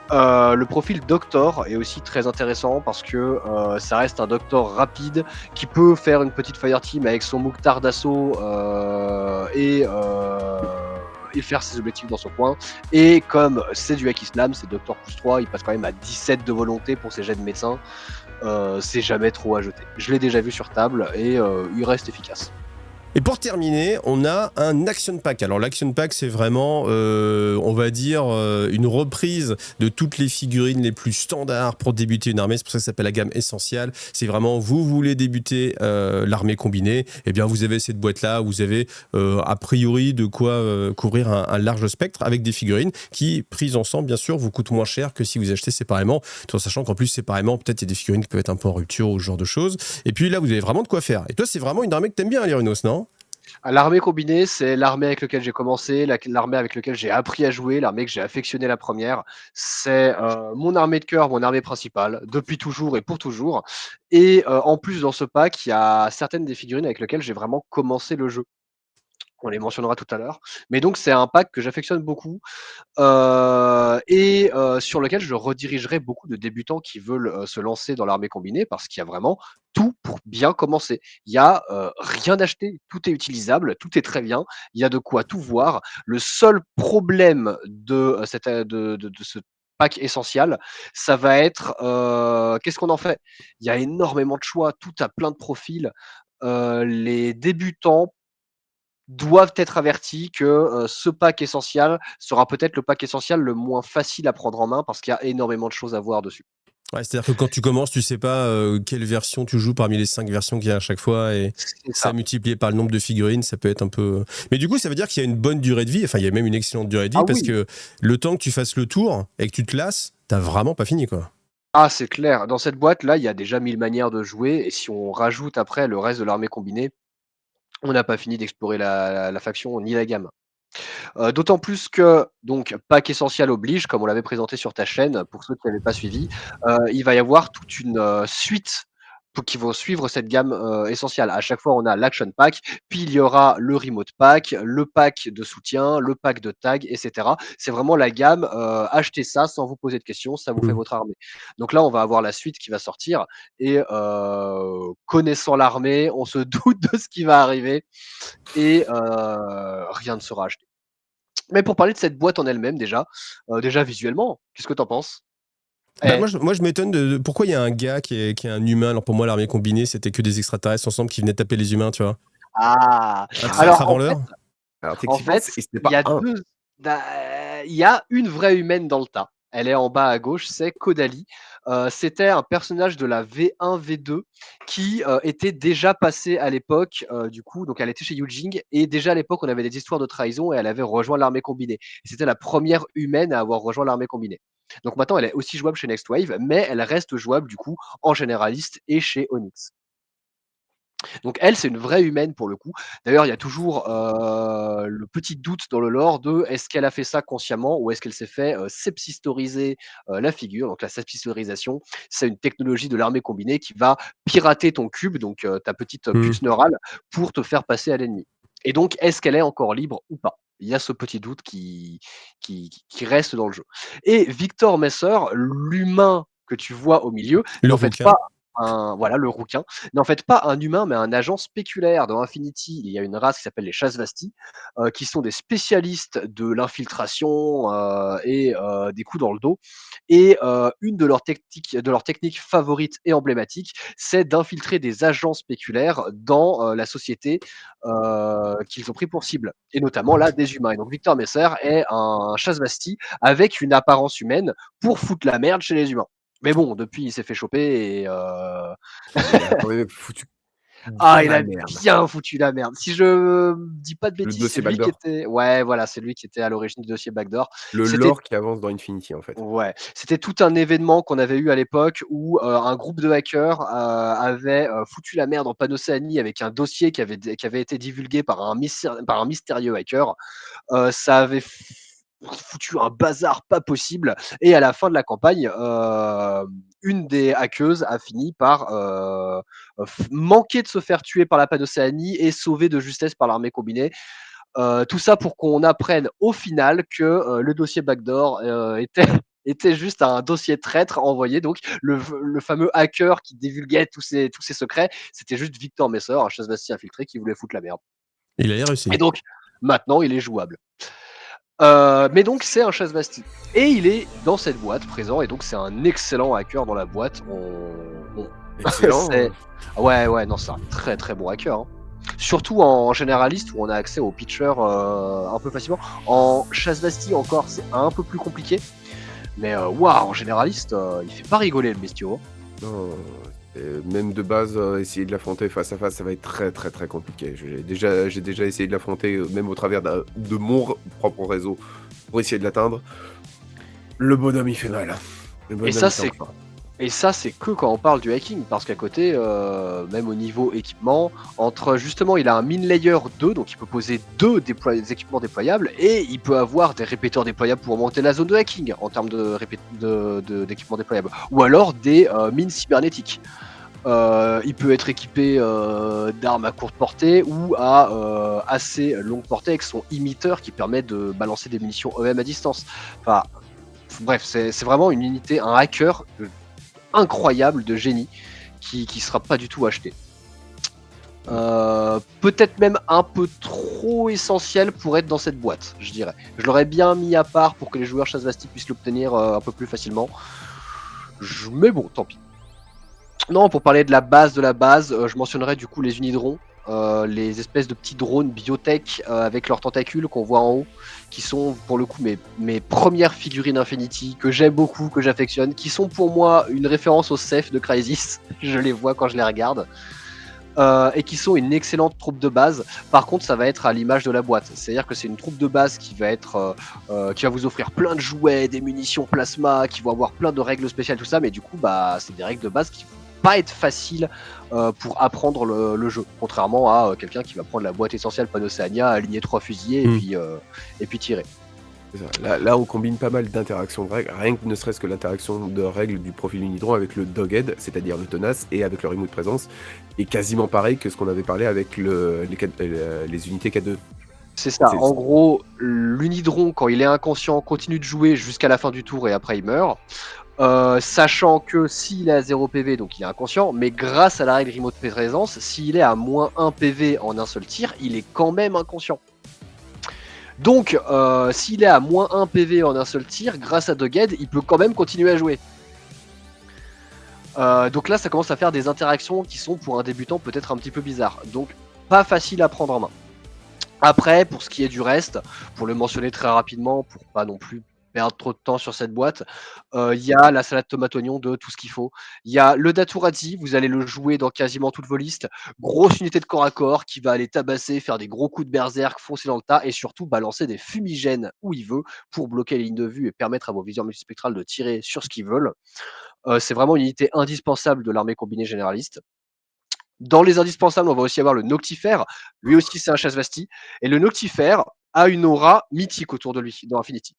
Le profil Doctor est aussi très intéressant parce que ça reste un Doctor rapide qui peut faire une petite fireteam avec son Mouktar d'assaut et faire ses objectifs dans son coin. Et comme c'est du hack islam, c'est Doctor plus 3, il passe quand même à 17 de volonté pour ses jets de médecin. C'est jamais trop à jeter. Je l'ai déjà vu sur table et il reste efficace. Et pour terminer, on a un Action Pack. Alors l'Action Pack, c'est vraiment, on va dire, une reprise de toutes les figurines les plus standards pour débuter une armée. C'est pour ça que ça s'appelle la gamme essentielle. C'est vraiment, vous voulez débuter l'armée combinée, eh bien vous avez cette boîte-là, vous avez a priori de quoi couvrir un large spectre avec des figurines qui, prises ensemble, bien sûr, vous coûtent moins cher que si vous achetez séparément, tout en sachant qu'en plus, séparément, peut-être il y a des figurines qui peuvent être un peu en rupture ou ce genre de choses. Et puis là, vous avez vraiment de quoi faire. Et toi, c'est vraiment une armée que t'aimes bien, Lyrinos, non ? L'armée combinée, c'est l'armée avec laquelle j'ai commencé, l'armée avec laquelle j'ai appris à jouer, l'armée que j'ai affectionné la première. C'est mon armée de cœur, mon armée principale, depuis toujours et pour toujours. Et en plus, dans ce pack, il y a certaines des figurines avec lesquelles j'ai vraiment commencé le jeu. On les mentionnera tout à l'heure. Mais donc, c'est un pack que j'affectionne beaucoup et sur lequel je redirigerai beaucoup de débutants qui veulent se lancer dans l'armée combinée parce qu'il y a vraiment tout pour bien commencer. Il y a rien acheté, tout est utilisable, tout est très bien, il y a de quoi tout voir. Le seul problème de ce pack essentiel, ça va être qu'est-ce qu'on en fait? Il y a énormément de choix, tout a plein de profils. Les débutants doivent être avertis que ce pack essentiel sera peut-être le pack essentiel le moins facile à prendre en main parce qu'il y a énormément de choses à voir dessus. Ouais, c'est-à-dire que quand tu commences, tu sais pas quelle version tu joues parmi les 5 versions qu'il y a à chaque fois et ça multiplié par le nombre de figurines, ça peut être un peu... Mais du coup, ça veut dire qu'il y a une bonne durée de vie, enfin il y a même une excellente durée de vie parce que le temps que tu fasses le tour et que tu te lasses, t'as vraiment pas fini quoi. Ah, c'est clair. Dans cette boîte-là, il y a déjà 1000 manières de jouer et si on rajoute après le reste de l'armée combinée, on n'a pas fini d'explorer la faction ni la gamme. D'autant plus que, donc, pack essentiel oblige, comme on l'avait présenté sur ta chaîne, pour ceux qui n'avaient pas suivi, il va y avoir toute une suite qui vont suivre cette gamme essentielle. À chaque fois, on a l'Action Pack, puis il y aura le Remote Pack, le pack de soutien, le pack de tag, etc. C'est vraiment la gamme, achetez ça sans vous poser de questions, ça vous fait votre armée. Donc là, on va avoir la suite qui va sortir et connaissant l'armée, on se doute de ce qui va arriver et rien ne sera acheté. Mais pour parler de cette boîte en elle-même déjà visuellement, qu'est-ce que tu en penses? Bah, moi, je m'étonne de pourquoi il y a un gars qui est un humain. Alors pour moi, l'armée combinée, c'était que des extraterrestres ensemble qui venaient taper les humains, tu vois. Ah! Un traître Alors avant l'heure. Alors en techniquement, fait, c'était il y pas a un. 2 il y a une vraie humaine dans le tas. Elle est en bas à gauche, c'est Caudalie. C'était un personnage de la V1, V2 qui, était déjà passé à l'époque, du coup, donc elle était chez Yujing et déjà à l'époque, on avait des histoires de trahison et elle avait rejoint l'armée combinée. C'était la première humaine à avoir rejoint l'armée combinée. Donc maintenant, elle est aussi jouable chez Next Wave, mais elle reste jouable du coup en généraliste et chez Onyx. Donc elle, c'est une vraie humaine pour le coup. D'ailleurs, il y a toujours le petit doute dans le lore de est-ce qu'elle a fait ça consciemment ou est-ce qu'elle s'est fait sepsistoriser la figure. Donc la sepsistorisation, c'est une technologie de l'armée combinée qui va pirater ton cube, donc ta petite puce neurale, pour te faire passer à l'ennemi. Et donc, est-ce qu'elle est encore libre ou pas? Il y a ce petit doute qui reste dans le jeu. Et Victor Messer, l'humain que tu vois au milieu, Le n'est en fait rouquin. pas voilà, le rouquin, n'est en fait pas un humain, mais un agent spéculaire. Dans Infinity, il y a une race qui s'appelle les Chasvasti, qui sont des spécialistes de l'infiltration et des coups dans le dos. Et une de leurs techniques favorites et emblématiques, c'est d'infiltrer des agents spéculaires dans la société qu'ils ont pris pour cible, et notamment là des humains. Et donc Victor Messer est un Chasvasti avec une apparence humaine pour foutre la merde chez les humains. Mais bon, depuis, il s'est fait choper et Il a quand même foutu ah, bien il la a merde. bien foutu la merde. Si je dis pas de Le bêtises, c'est dossier lui qui backdoor. était ouais, voilà, c'est lui qui était à l'origine du dossier Backdoor. Le C'était lore qui avance dans Infinity, en fait. ouais, c'était tout un événement qu'on avait eu à l'époque où, un groupe de hackers, avait, foutu la merde en Panocéanie avec un dossier qui avait été divulgué par un mystérieux hacker. Ça avait foutu un bazar pas possible et à la fin de la campagne, une des hackeuses a fini par manquer de se faire tuer par la Panocéanie et sauver de justesse par l'armée combinée. Tout ça pour qu'on apprenne au final que le dossier Backdoor était juste un dossier traître envoyé. Donc le fameux hacker qui divulguait tous ces secrets, c'était juste Victor Messer, un chasse-bastille infiltré qui voulait foutre la merde. Il a Et réussi. donc maintenant il est jouable. Mais donc c'est un chasse-bastille. Et il est dans cette boîte présent, et donc c'est un excellent hacker dans la boîte. Excellent. C'est... Ouais, non, c'est un très très bon hacker. Hein. Surtout en généraliste où on a accès aux pitchers un peu facilement. En chasse-bastille encore, c'est un peu plus compliqué. Mais waouh, en généraliste, il fait pas rigoler le bestiau. Non, même de base, essayer de l'affronter face à face, ça va être très très très compliqué. J'ai déjà essayé de l'affronter, même au travers de mon propre réseau, pour essayer de l'atteindre. Le bonhomme, il fait mal. Le bonhomme, Et ça, il fait c'est mal. Et ça, c'est que quand on parle du hacking, parce qu'à côté, même au niveau équipement, justement, il a un min layer 2, donc il peut poser des équipements déployables, et il peut avoir des répéteurs déployables pour monter la zone de hacking en termes d'équipements déployables, ou alors des mines cybernétiques. Il peut être équipé d'armes à courte portée ou à assez longue portée avec son émetteur qui permet de balancer des munitions EM à distance. Enfin, bref, c'est vraiment une unité, un hacker incroyable de génie qui sera pas du tout acheté. Peut-être même un peu trop essentiel pour être dans cette boîte, je dirais. Je l'aurais bien mis à part pour que les joueurs chasse-vasti puissent l'obtenir un peu plus facilement. Mais bon, tant pis. Non, pour parler de la base, je mentionnerais du coup les Unidrons, les espèces de petits drones biotech avec leurs tentacules qu'on voit en haut, qui sont pour le coup mes premières figurines Infinity, que j'aime beaucoup, que j'affectionne, qui sont pour moi une référence au Ceph de Crysis, je les vois quand je les regarde, et qui sont une excellente troupe de base. Par contre, ça va être à l'image de la boîte, c'est-à-dire que c'est une troupe de base qui va vous offrir plein de jouets, des munitions plasma, qui vont avoir plein de règles spéciales, tout ça, mais du coup, c'est des règles de base qui vont pas être faciles pour apprendre le jeu, contrairement à quelqu'un qui va prendre la boîte essentielle Panocéania, aligner 3 fusillés et puis tirer. C'est ça. Là, on combine pas mal d'interactions de règles, rien que ne serait-ce que l'interaction de règles du profil Unidron avec le Doghead, c'est-à-dire le tenace, et avec le Remove Présence, est quasiment pareil que ce qu'on avait parlé avec les unités K2. C'est ça. En gros, l'Unidron, quand il est inconscient, continue de jouer jusqu'à la fin du tour et après il meurt. Sachant que s'il est à 0 PV, donc il est inconscient, mais grâce à la règle Remote Présence, s'il est à moins 1 PV en un seul tir, il est quand même inconscient. Donc, s'il est à moins 1 PV en un seul tir, grâce à Doghead, il peut quand même continuer à jouer. Donc là, ça commence à faire des interactions qui sont pour un débutant peut-être un petit peu bizarres. Donc, pas facile à prendre en main. Après, pour ce qui est du reste, pour le mentionner très rapidement, pour pas non plus perdre trop de temps sur cette boîte, il y a la salade tomate-oignon de tout ce qu'il faut. Il y a le Datourazi, vous allez le jouer dans quasiment toutes vos listes. Grosse unité de corps à corps qui va aller tabasser, faire des gros coups de berserk, foncer dans le tas et surtout balancer des fumigènes où il veut pour bloquer les lignes de vue et permettre à vos viseurs multispectrales de tirer sur ce qu'ils veulent. C'est vraiment une unité indispensable de l'armée combinée généraliste. Dans les indispensables, on va aussi avoir le Noctifère. Lui aussi, c'est un chasse-vasti. Et le Noctifère a une aura mythique autour de lui dans Infinity.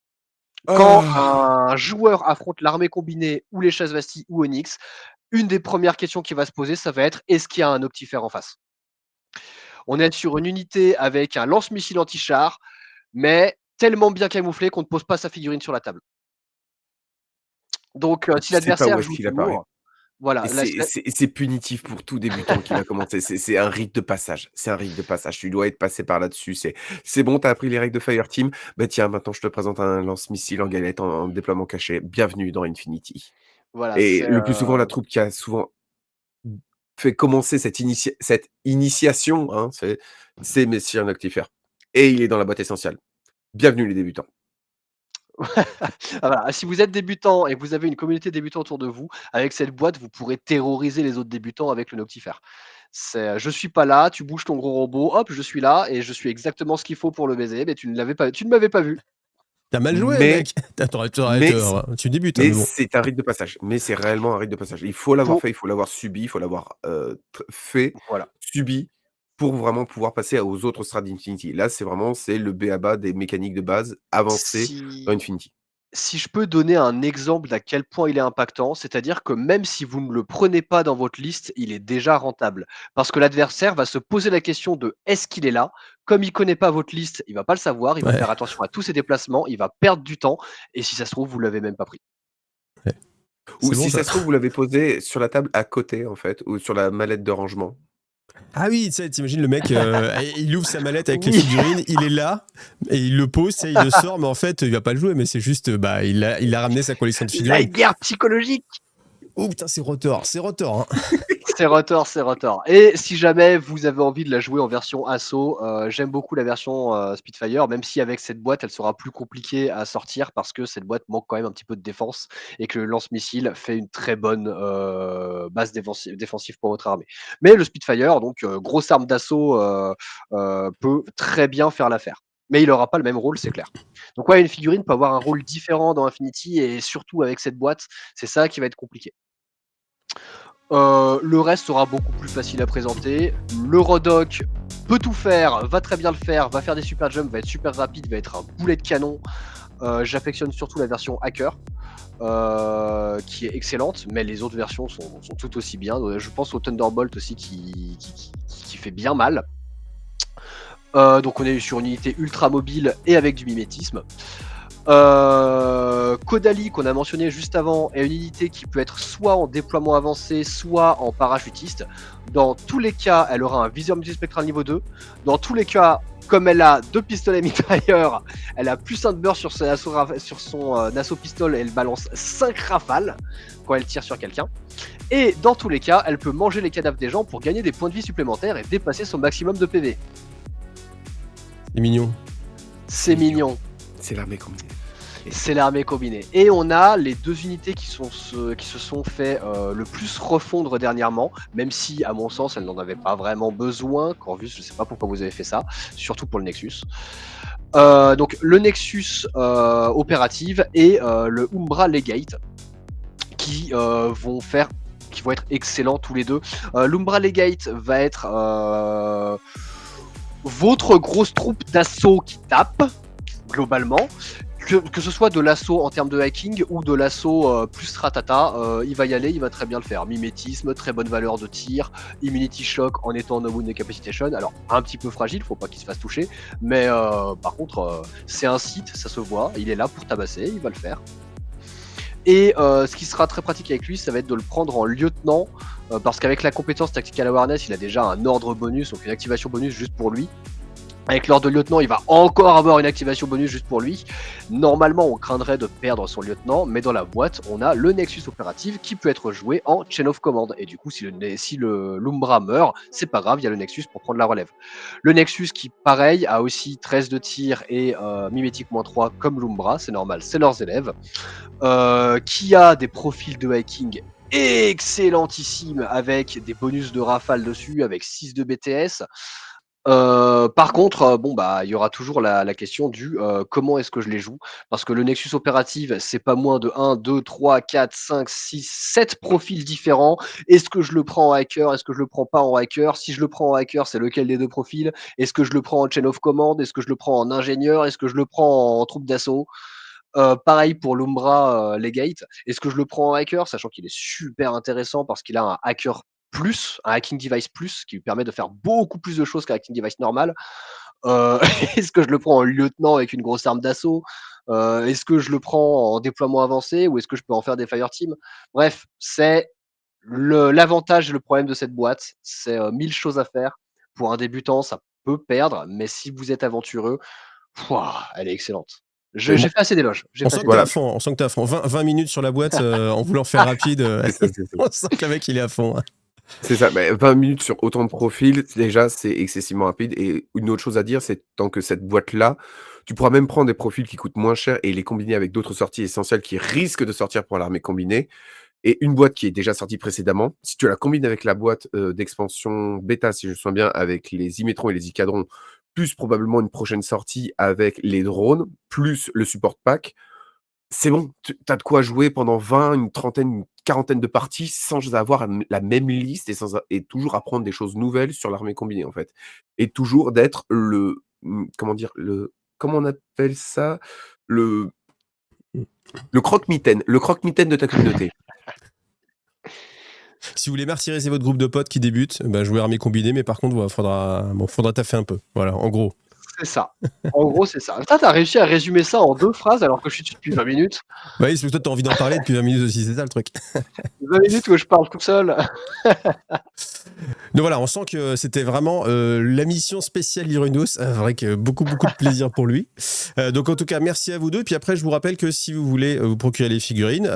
Quand un joueur affronte l'armée combinée ou les chasse-vasti ou Onyx, une des premières questions qui va se poser, ça va être est-ce qu'il y a un Noctifère en face? On est sur une unité avec un lance-missile anti-char, mais tellement bien camouflé qu'on ne pose pas sa figurine sur la table. Donc, si l'adversaire joue lourd, voilà. C'est punitif pour tout débutant qui va commencer. C'est un rite de passage. C'est un rite de passage. Tu dois être passé par là-dessus. C'est bon, t'as appris les règles de Fireteam. Bah tiens, maintenant je te présente un lance-missile en galette en déploiement caché. Bienvenue dans Infinity. Voilà, et le plus souvent, la troupe qui a souvent fait commencer cette initiation, hein, c'est Messire Noctifère. Et il est dans la boîte essentielle. Bienvenue les débutants. Voilà. Si vous êtes débutant et que vous avez une communauté débutant autour de vous, avec cette boîte, vous pourrez terroriser les autres débutants avec le Noctifère. Je suis pas là, tu bouges ton gros robot, hop, je suis là et je suis exactement ce qu'il faut pour le baiser, mais tu ne m'avais pas vu. T'as mal joué, mec. Tu débutes. Mais bon. c'est un rite de passage. Mais c'est réellement un rite de passage. Il faut l'avoir fait, il faut l'avoir subi, il faut l'avoir fait, subi, pour vraiment pouvoir passer aux autres strats d'Infinity. Là, c'est le b.a.-ba des mécaniques de base avancées dans Infinity. Si je peux donner un exemple d'à quel point il est impactant, c'est-à-dire que même si vous ne le prenez pas dans votre liste, il est déjà rentable. Parce que l'adversaire va se poser la question de est-ce qu'il est là? Comme il ne connaît pas votre liste, il ne va pas le savoir, il va faire attention à tous ses déplacements, il va perdre du temps, et si ça se trouve, vous ne l'avez même pas pris. Ouais. Ou si ça se trouve, vous l'avez posé sur la table à côté, en fait, ou sur la mallette de rangement. Ah oui, tu sais, t'imagines le mec, il ouvre sa mallette avec les figurines, il est là, et il le pose, il le sort, mais en fait, il va pas le jouer, mais c'est juste, il a ramené sa collection de figurines. La guerre psychologique. Oh putain, c'est Rotor. Hein. C'est Rotor. Et si jamais vous avez envie de la jouer en version assaut, j'aime beaucoup la version Spitfire, même si avec cette boîte, elle sera plus compliquée à sortir parce que cette boîte manque quand même un petit peu de défense et que le lance-missile fait une très bonne base défensive pour votre armée. Mais le Spitfire, donc grosse arme d'assaut, peut très bien faire l'affaire. Mais il n'aura pas le même rôle, c'est clair. Donc ouais, une figurine peut avoir un rôle différent dans Infinity et surtout avec cette boîte, c'est ça qui va être compliqué. Le reste sera beaucoup plus facile à présenter. Le Rodok peut tout faire, va très bien le faire, va faire des super jumps, va être super rapide, va être un boulet de canon. J'affectionne surtout la version hacker, qui est excellente, mais les autres versions sont tout aussi bien. Je pense au Thunderbolt aussi qui fait bien mal. Donc on est sur une unité ultra mobile et avec du mimétisme. Kodali qu'on a mentionné juste avant est une unité qui peut être soit en déploiement avancé, soit en parachutiste. Dans tous les cas, elle aura un viseur multispectral niveau 2. Dans tous les cas, comme elle a 2 pistolets mitrailleurs, elle a plus 1 de burst sur son assaut pistol et elle balance 5 rafales quand elle tire sur quelqu'un. Et dans tous les cas, elle peut manger les cadavres des gens pour gagner des points de vie supplémentaires et dépasser son maximum de PV. C'est mignon. C'est mignon. C'est l'armée combinée. C'est l'armée combinée. Et on a les 2 unités qui se sont fait le plus refondre dernièrement, même si, à mon sens, elles n'en avaient pas vraiment besoin. Corvus, je ne sais pas pourquoi vous avez fait ça, surtout pour le Nexus. Donc, le Nexus opérative et le Umbra Legate, qui vont être excellents tous les deux. L'Umbra Legate va être votre grosse troupe d'assaut qui tape, globalement. que ce soit de l'assaut en termes de hacking ou de l'assaut plus ratata, il va y aller, il va très bien le faire. Mimétisme, très bonne valeur de tir, immunity shock en étant no wound incapacitation. Alors un petit peu fragile, faut pas qu'il se fasse toucher, mais par contre c'est un site, ça se voit, il est là pour tabasser, il va le faire. Et ce qui sera très pratique avec lui, ça va être de le prendre en lieutenant, parce qu'avec la compétence Tactical Awareness, il a déjà un ordre bonus, donc une activation bonus juste pour lui. Avec l'ordre de lieutenant, il va encore avoir une activation bonus juste pour lui. Normalement, on craindrait de perdre son lieutenant, mais dans la boîte, on a le Nexus opératif qui peut être joué en Chain of Command. Et du coup, si le Lumbra meurt, c'est pas grave, il y a le Nexus pour prendre la relève. Le Nexus qui, pareil, a aussi 13 de tir et Mimétique -3 comme Lumbra, c'est normal, c'est leurs élèves. Qui a des profils de hacking excellentissimes avec des bonus de rafale dessus, avec 6 de BTS. Par contre, bon bah il y aura toujours la question du comment est-ce que je les joue? Parce que le Nexus opérative, c'est pas moins de 1, 2, 3, 4, 5, 6, 7 profils différents. Est-ce que je le prends en hacker? Est-ce que je le prends pas en hacker? Si je le prends en hacker, c'est lequel des deux profils? Est-ce que je le prends en chain of command? Est-ce que je le prends en ingénieur? Est-ce que je le prends en troupe d'assaut? Pareil pour l'Umbra Legate. Est-ce que je le prends en hacker? Sachant qu'il est super intéressant parce qu'il a un hacker plus, un hacking device plus, qui lui permet de faire beaucoup plus de choses qu'un hacking device normal. Est-ce que je le prends en lieutenant avec une grosse arme d'assaut? Est-ce que je le prends en déploiement avancé ou est-ce que je peux en faire des fireteams? Bref, c'est l'avantage et le problème de cette boîte. C'est 1000 choses à faire. Pour un débutant, ça peut perdre, mais si vous êtes aventureux, elle est excellente. J'ai fait assez d'éloges. On sent que t'es à fond, on sent que t'es à fond. 20 minutes sur la boîte en voulant faire rapide. On sent que le mec, il est à fond. C'est ça, 20 minutes sur autant de profils, déjà, c'est excessivement rapide. Et une autre chose à dire, c'est tant que cette boîte-là, tu pourras même prendre des profils qui coûtent moins cher et les combiner avec d'autres sorties essentielles qui risquent de sortir pour l'armée combinée. Et une boîte qui est déjà sortie précédemment, si tu la combines avec la boîte d'expansion bêta, si je me souviens bien, avec les Imétrons et les Icadrons, plus probablement une prochaine sortie avec les drones, plus le support pack, c'est bon, tu as de quoi jouer pendant 20, une trentaine, une quarantaine de parties sans avoir la même liste et toujours apprendre des choses nouvelles sur l'armée combinée, en fait. Et toujours d'être comment on appelle ça? Le croque-mitaine de ta communauté. Si vous voulez martyriser votre groupe de potes qui débutent, jouez armée combinée, mais par contre, il faudra taffer un peu. Voilà, en gros. C'est ça. En gros, c'est ça. T'as réussi à résumer ça en 2 phrases alors que je suis dessus depuis 20 minutes. Oui, c'est que toi, t'as envie d'en parler depuis 20 minutes aussi, c'est ça le truc. 20 minutes où je parle tout seul. Donc voilà, on sent que c'était vraiment la mission spéciale Lyrunos. Vrai que beaucoup de plaisir pour lui. Donc en tout cas, merci à vous deux. Puis après, je vous rappelle que si vous voulez vous procurer les figurines,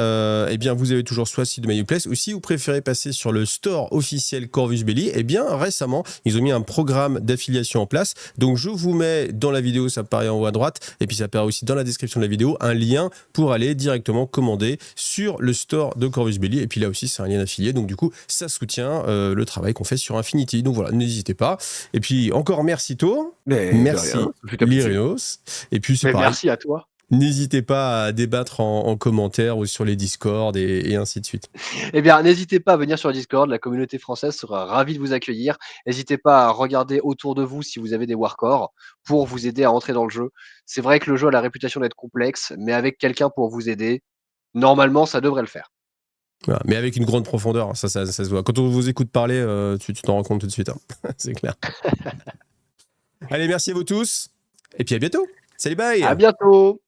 eh bien vous avez toujours soit site de MyUplace ou si vous préférez passer sur le store officiel Corvus Belli, eh bien récemment, ils ont mis un programme d'affiliation en place. Donc je vous mets dans la vidéo, ça apparaît en haut à droite, et puis ça apparaît aussi dans la description de la vidéo, un lien pour aller directement commander sur le store de Corvus Belli. Et puis là aussi, c'est un lien affilié. Donc du coup, ça soutient le travail qu'on fait sur Infinity. Donc voilà, n'hésitez pas. Et puis encore merci To, merci Lyrunos. Et puis c'est pareil. Merci à toi. N'hésitez pas à débattre en commentaire ou sur les Discord et ainsi de suite. Eh bien, n'hésitez pas à venir sur le Discord, la communauté française sera ravie de vous accueillir. N'hésitez pas à regarder autour de vous si vous avez des warcores pour vous aider à entrer dans le jeu. C'est vrai que le jeu a la réputation d'être complexe, mais avec quelqu'un pour vous aider, normalement, ça devrait le faire. Voilà, mais avec une grande profondeur, ça se voit. Quand on vous écoute parler, tu t'en rends compte tout de suite. C'est clair. Allez, merci à vous tous. Et puis à bientôt. Salut, bye. À bientôt.